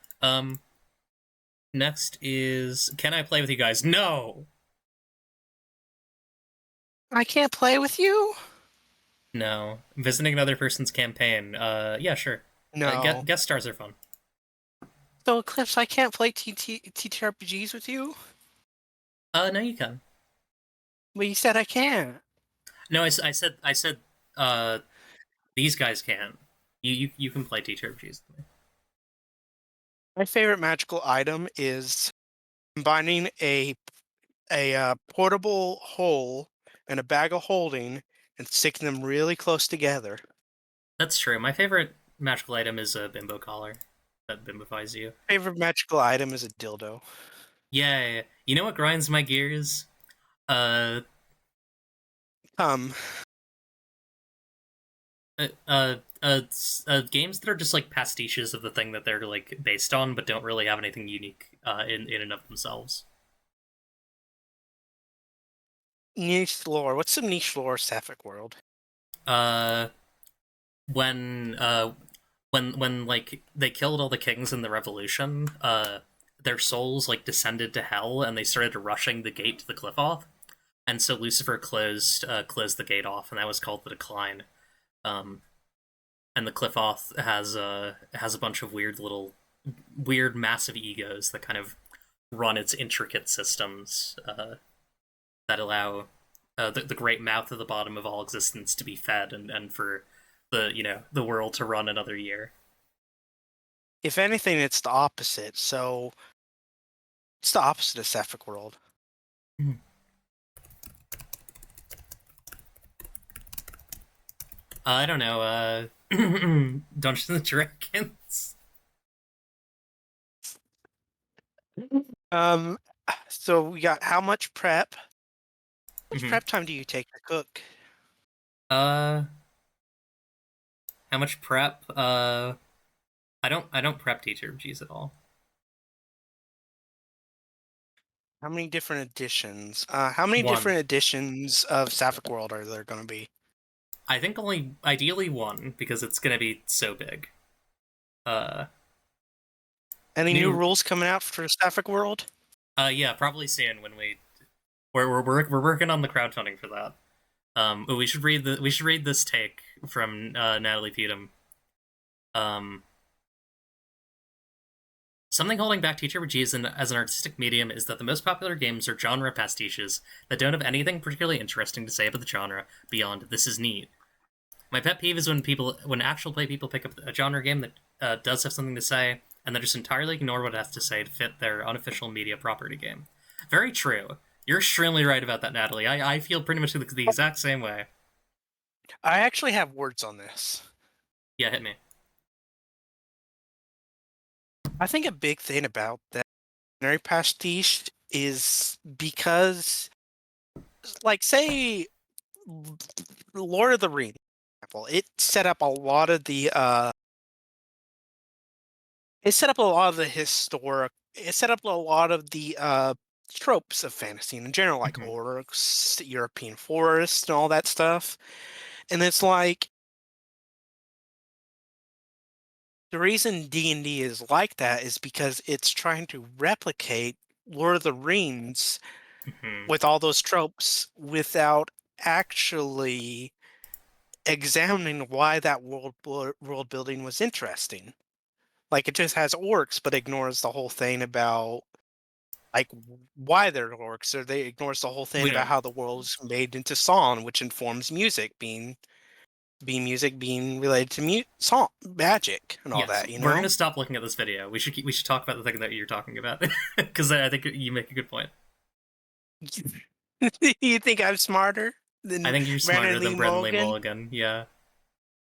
Next is, can I play with you guys? No. I can't play with you? No. Visiting another person's campaign. Yeah, sure. No. Guest stars are fun. So, Eclipse, I can't play TTRPGs with you? No, you can. Well, you said I can't. No, I said, these guys can. You can play TTRPGs with me. My favorite magical item is combining a portable hole and a bag of holding and sticking them really close together. That's true. My favorite magical item is a bimbo collar that bimbofies you. Favorite magical item is a dildo. Yeah. You know what grinds my gears? Uh, Um, games that are just like pastiches of the thing that they're like based on, but don't really have anything unique in and of themselves. niche lore. What's some niche lore Sapphic World? Uh, when when like they killed all the kings in the revolution, their souls like descended to hell and they started rushing the gate to the cliff off, and so Lucifer closed the gate off, and that was called the Decline. Um, and the cliff off has a bunch of weird massive egos that kind of run its intricate systems that allow the great mouth at the bottom of all existence to be fed, and for the world to run another year. If anything, it's the opposite. So, it's the opposite of Sapphic World. I don't know. Dungeons and Dragons. Um, so we got how much prep? How much Mhm. prep time do you take to cook? Uh, how much prep? I don't prep TTRPGs at all. How many different editions? How many One. different editions of Sapphic World are there going to be? I think only ideally one, because it's gonna be so big. Uh, Any new new. rules coming out for Sapphic World? Yeah, probably soon when we're working on the crowdfunding for that. But we should read this take from Natalie Pedum. Um, Something holding back TTRPGs as an artistic medium is that the most popular games are genre pastiches that don't have anything particularly interesting to say about the genre beyond "this is neat." My pet peeve is when actual play people pick up a genre game that does have something to say, and then just entirely ignore what it has to say to fit their unofficial media property game. Very true. You're extremely right about that, Natalie. I feel pretty much the exact same way. I actually have words on this. Yeah, hit me. I think a big thing about that genre pastiche is because, like, say, Lord of the Rings, for example, it set up a lot of the it set up a lot of the tropes of fantasy in general, like Mm-hmm. orcs, European forests, and all that stuff. And it's like the reason D&D is like that is because it's trying to replicate Lord of the Rings Mm-hmm. with all those tropes without actually examining why that world building was interesting. Like it just has orcs, but ignores the whole thing about like why they're orcs, or they ignores the whole thing We about don't. how the world is made into song, which informs music, being music being related to song magic and all Yes, that. You we're know, gonna stop looking at this video. We should talk about the thing that you're talking about because I think you make a good point. you think I'm smarter I than think you're smarter Brandon Lee than Brendan Lee Mulligan? Mulligan. Yeah,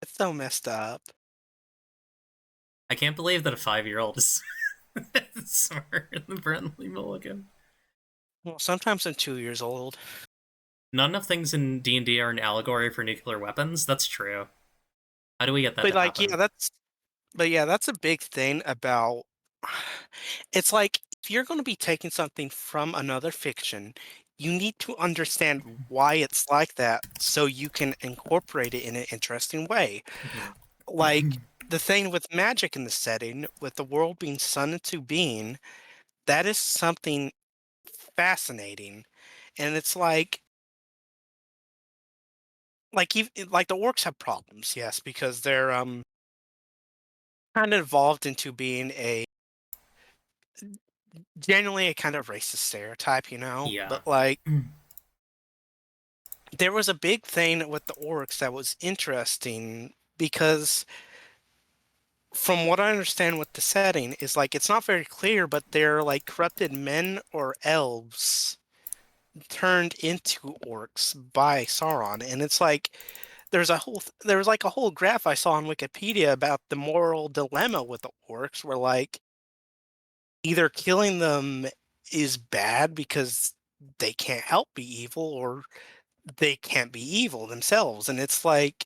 It's so messed up. I can't believe that a 5-year-old is smarter than Brendan Lee Mulligan. Well, sometimes I'm 2 years old. Not enough things in D&D are an allegory for nuclear weapons. That's true. How do we get that But to like, happen? that's a big thing about it's like if you're going to be taking something from another fiction, you need to understand why it's like that so you can incorporate it in an interesting way. Mhm. Like the thing with magic in the setting, with the world being sun into being, that is something fascinating. And it's like the orcs have problems, yes, because they're kind of evolved into being a genuinely a kind of racist stereotype, Yeah. But like there was a big thing with the orcs that was interesting because from what I understand with the setting is like it's not very clear, but they're like corrupted men or elves turned into orcs by Sauron. And it's like there was like a whole graph I saw on Wikipedia about the moral dilemma with the orcs where like either killing them is bad because they can't help be evil or they can't be evil themselves. And it's like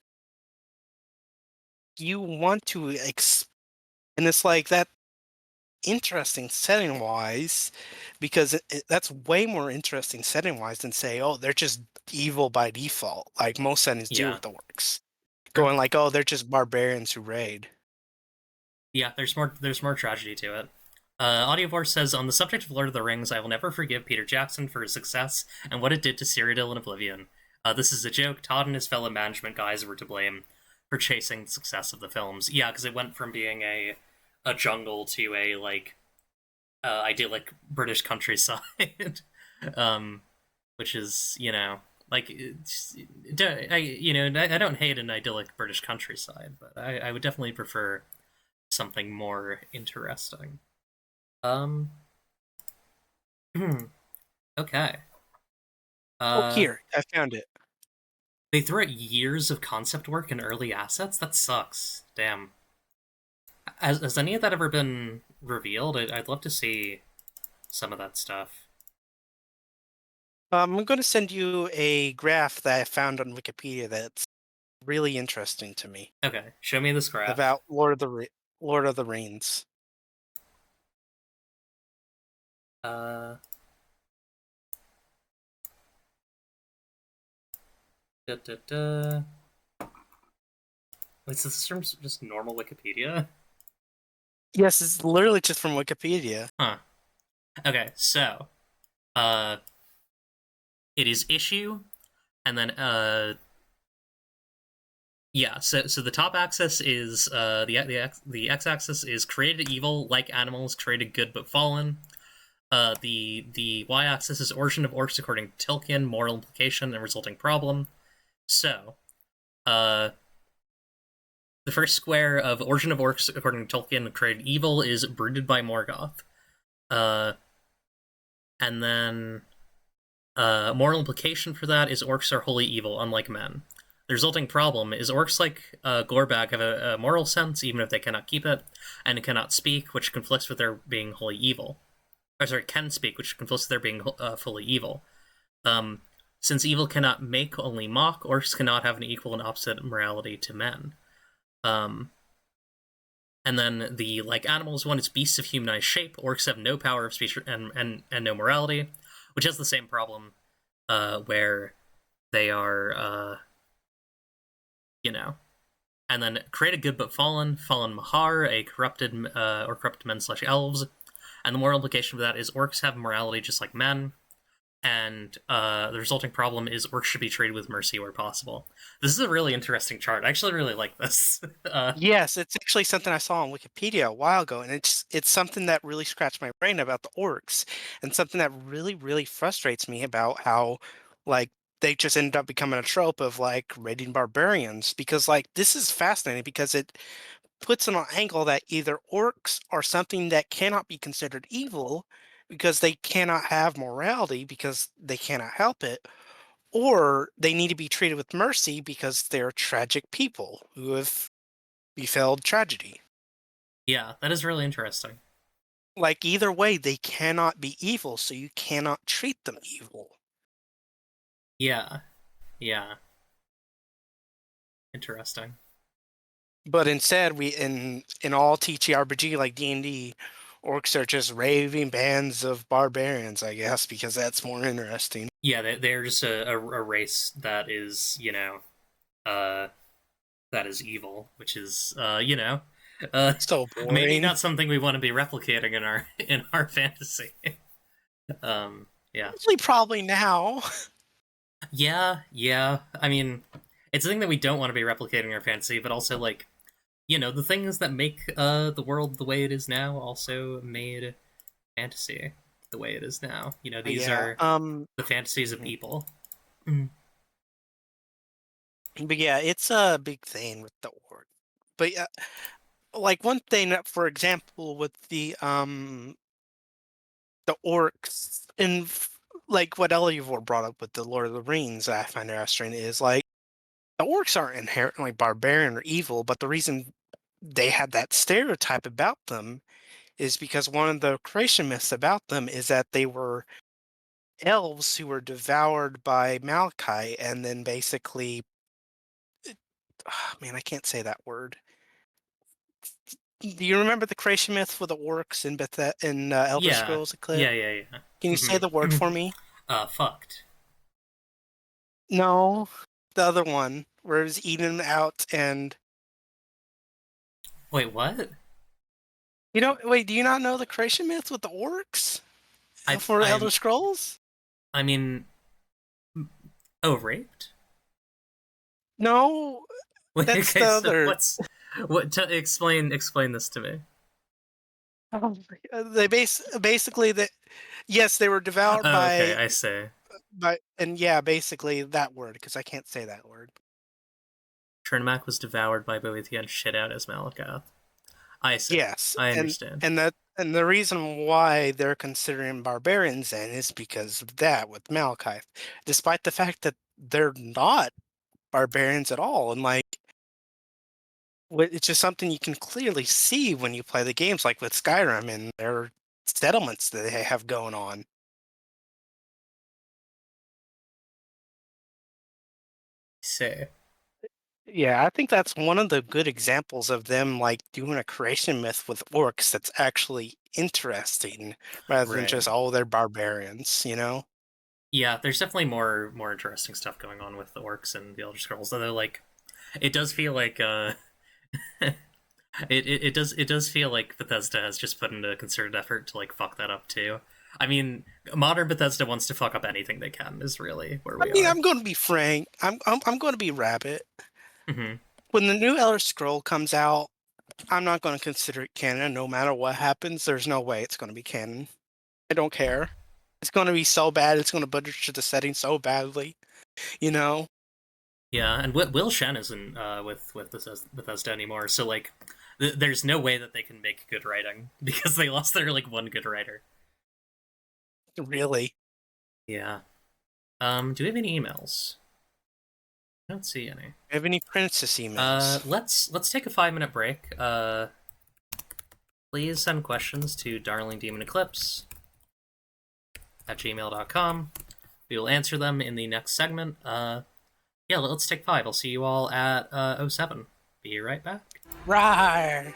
you want to and it's like that interesting setting wise because that's way more interesting setting wise than say, oh, they're just evil by default, like most settings do Yeah. with the orcs. Sure. Going like, oh, they're just barbarians who raid. Yeah, there's more tragedy to it. Audiovorce says, on the subject of Lord of the Rings, I will never forgive Peter Jackson for his success and what it did to Cyrodiil and Oblivion. This is a joke. Todd and his fellow management guys were to blame for chasing the success of the films. Yeah, because it went from being a jungle to a like idyllic British countryside, um, which is like I don't hate an idyllic British countryside, but I would definitely prefer something more interesting. Um. Okay. Oh, Uh. here, I found it. They threw out years of concept work and early assets. That sucks. Damn. Has any of that ever been revealed? I'd love to see some of that stuff. I'm going to send you a graph that I found on Wikipedia that's really interesting to me Okay, show me this graph. about Lord of the Rings. Uh. Da, da, da. Wait, so this from just normal Wikipedia? Yes, it's literally just from Wikipedia. Huh. Okay, so uh, it is issue, and then yeah. So the top axis is the x axis is created evil like animals, created good but fallen. The y axis is origin of orcs according to Tolkien, moral implication and resulting problem. So uh, the first square of origin of orcs according to Tolkien, created evil is brooded by Morgoth. Uh, and then moral implication for that is orcs are wholly evil, unlike men. The resulting problem is orcs like Gorbag have a moral sense, even if they cannot keep it, and cannot speak, which conflicts with their being wholly evil. Or sorry, can speak, which conflicts with their being fully evil. Um, since evil cannot make, only mock, orcs cannot have an equal and opposite morality to men. Um, and then the like animals one is beasts of humanized shape. Orcs have no power of speech and no morality, which has the same problem where they are, you know. And then created good but fallen, fallen Mahar, a corrupted or corrupt men slash elves. And the moral implication of that is orcs have morality just like men, and the resulting problem is orcs should be treated with mercy where possible. This is a really interesting chart. I actually really like this. Yes, it's actually something I saw on Wikipedia a while ago, and it's something that really scratched my brain about the orcs, and something that really frustrates me about how like they just ended up becoming a trope of like raiding barbarians because like this is fascinating because it puts on an angle that either orcs are something that cannot be considered evil because they cannot have morality because they cannot help it, or they need to be treated with mercy because they're tragic people who have befell tragedy. Yeah, that is really interesting. Like either way, they cannot be evil, so you cannot treat them evil. Yeah, yeah, interesting. But instead, we in all TTRPG like D&D, orcs are just raving bands of barbarians, I guess, because that's more interesting. Yeah, they're just a race that is, uh, that is evil, which is, uh, So maybe boring. not something we want to be replicating in our fantasy. Yeah, Actually, probably now. yeah. I mean, it's a thing that we don't want to be replicating in our fantasy, but also like, the things that make the world the way it is now also made fantasy the way it is now. These Yeah. are the fantasies of Mhm. people. Mm. But yeah, it's a big thing with the orc. But yeah, like one thing that, for example, with the orcs in like what Elivor brought up with the Lord of the Rings, that I find interesting is like the orcs aren't inherently barbarian or evil, but the reason they had that stereotype about them is because one of the creation myths about them is that they were elves who were devoured by Malachi and then basically, man, I can't say that word. Do you remember the creation myth for the orcs in Elder Yeah, Scrolls Eclipse? yeah. Can you say the word for me? Fucked. No, the other one where it was eaten out and Wait, what? wait, do you not know the creation myth with the orcs I for Elder I'm Scrolls? I mean, oh, raped. No, Wait, that's the okay, so other. explain this to me. Oh, they basically that yes, they were devoured Oh, okay, I see. and yeah, basically that word because I can't say that word. Trinmac was devoured by Boethiah and shit out as Malakath. I see. Yes, I and understand. and the reason why they're considering barbarians then is because of that with Malachite, despite the fact that they're not barbarians at all, and like it's just something you can clearly see when you play the games, like with Skyrim and their settlements that they have going on. I see. Yeah, I think that's one of the good examples of them like doing a creation myth with orcs that's actually interesting rather than Right. just oh they're barbarians, you know? Yeah, there's definitely more interesting stuff going on with the orcs and the Elder Scrolls. Although, like, it does feel like it does feel like Bethesda has just put in a concerted effort to like fuck that up too. I mean, modern Bethesda wants to fuck up anything they can. Is really where I we mean, are. I'm going to be frank. I'm going to be rabbit. Hmm. When the new Elder Scroll comes out, I'm not going to consider it canon. No matter what happens, there's no way it's going to be canon. I don't care. It's going to be so bad. It's going to butcher the setting so badly. You know. Yeah, and Will Shen isn't with Bethesda anymore, so like, there's no way that they can make good writing because they lost their like one good writer. Really. Yeah. Do we have any emails? I don't see any. Have any princess emails? Let's take a 5 minute break. Please send questions to darlingdemoneclipse at gmail.com. We will answer them in the next segment. Yeah, let's take 5. I'll see you all at 07. Be right back. Rawr.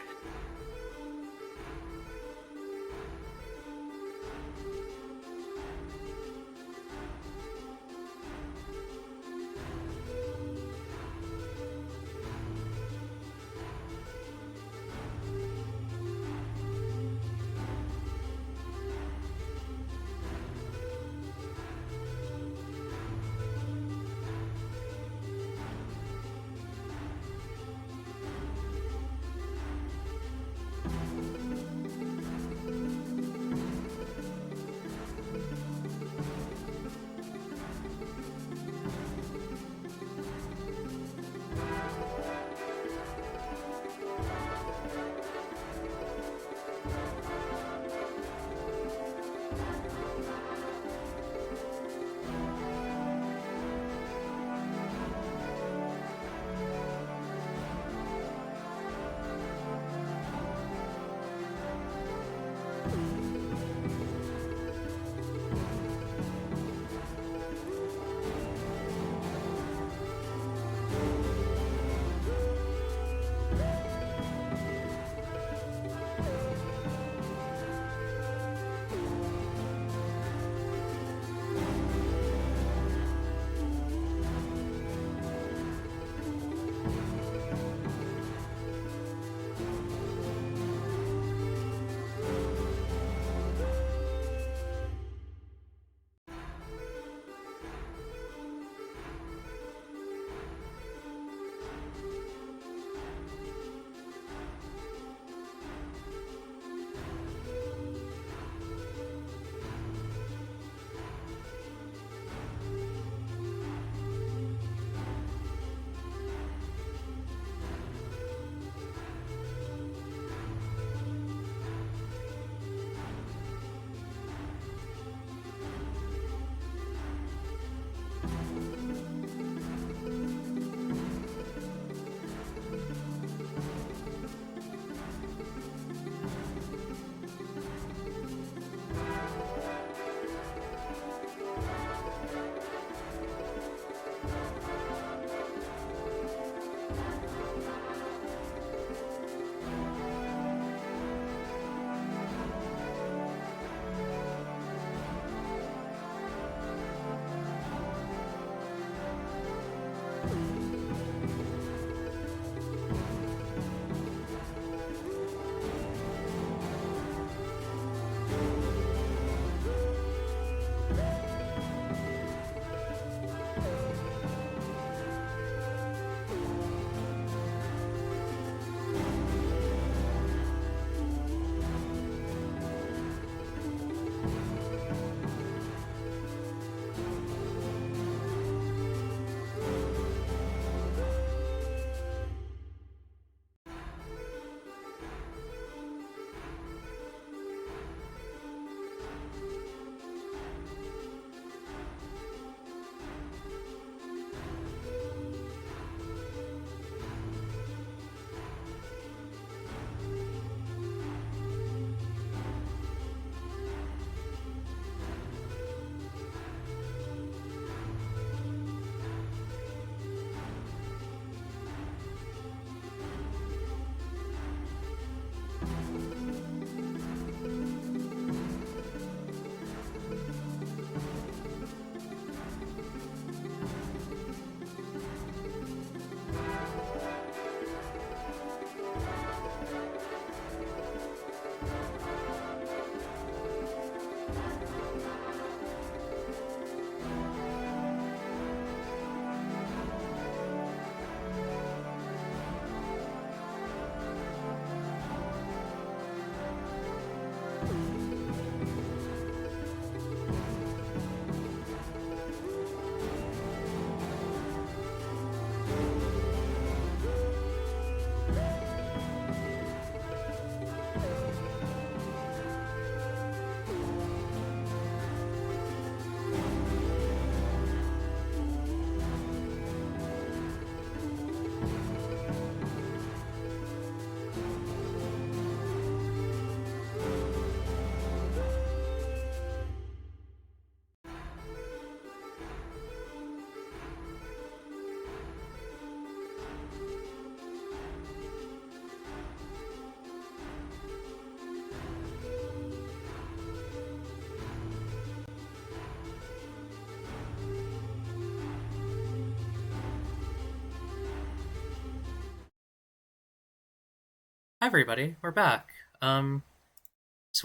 Hi everybody, we're back. So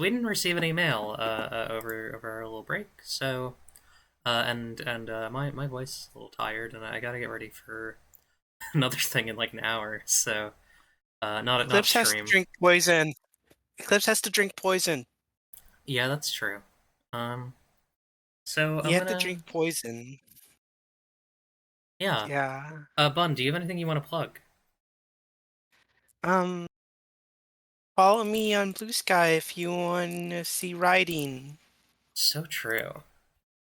we didn't receive any mail over our little break, so and my voice is a little tired, and I gotta get ready for another thing in like an hour. So not Eclipse has to stream. drink poison. Eclipse has to drink poison. Yeah, that's true. Um, so You I'm have to gonna drink poison. yeah. Yeah. Bun, do you have anything you want to plug? Um, Follow me on Blue Sky if you want to see writing. So true.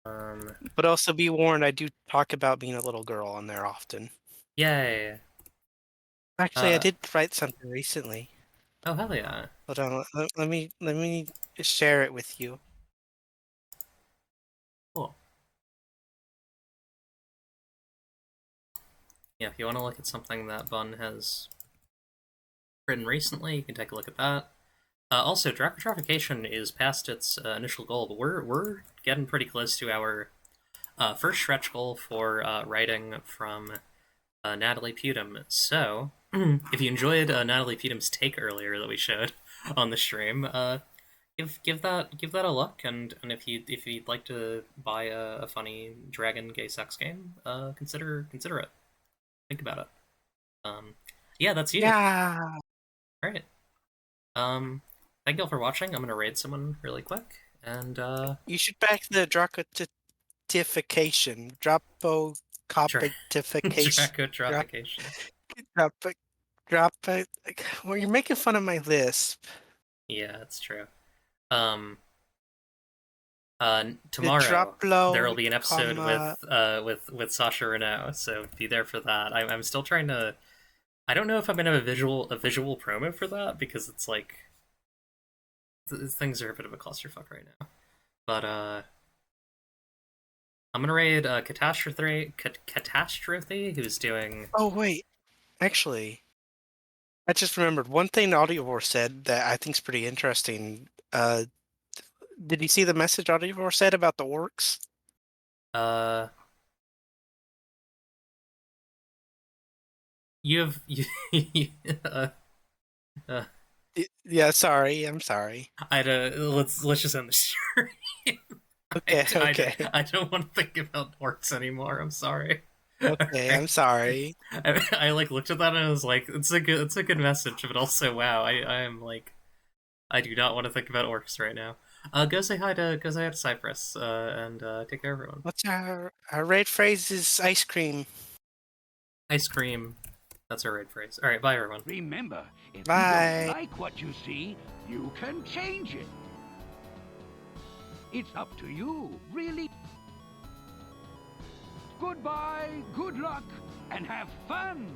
Um, But also be warned, I do talk about being a little girl on there often. yay. Actually, I Uh, did write something recently. oh hell yeah. Hold on, let me share it with you. Cool. Yeah, if you want to look at something that Bun has written recently, you can take a look at that. Also, Dracotrification is past its initial goal, but we're getting pretty close to our first stretch goal for writing from Natalie Putum. So, if you enjoyed Natalie Putum's take earlier that we showed on the stream, give that a look, and if you'd like to buy a funny dragon gay sex game, consider it. Think about it. Um, yeah, that's you. Yeah, All right. Thank you all for watching. I'm gonna raid someone really quick, and you should back the Draconification. Dra- Dracopitification. Drop, Dracotrification. drop, drop it. Well, you're making fun of my lisp. Yeah, that's true. The Tomorrow drop there will low, be an episode comma. with Sasha Renault, so be there for that. I'm still trying to. I don't know if I'm gonna have a visual promo for that because it's like things are a bit of a clusterfuck right now. But I'm gonna raid Catastrophe, who's doing. Oh wait, actually, I just remembered one thing Audiovore said that I think is pretty interesting. Did you see the message Audiovore said about the orcs? Uh, You have uh, uh, Yeah, sorry. I'm sorry. let's just end the stream. Okay, okay. I don't want to think about orcs anymore. I'm sorry. Okay, I'm sorry. I like looked at that and I was like, it's a good message, but also wow, I am like I do not want to think about orcs right now. Go say hi to Cypress, and take care everyone. What's our raid phrase is ice cream. Ice cream. That's our raid phrase. All right, bye everyone. Remember, if you Bye. don't like what you see, you can change it. It's up to you, really. Goodbye, good luck, and have fun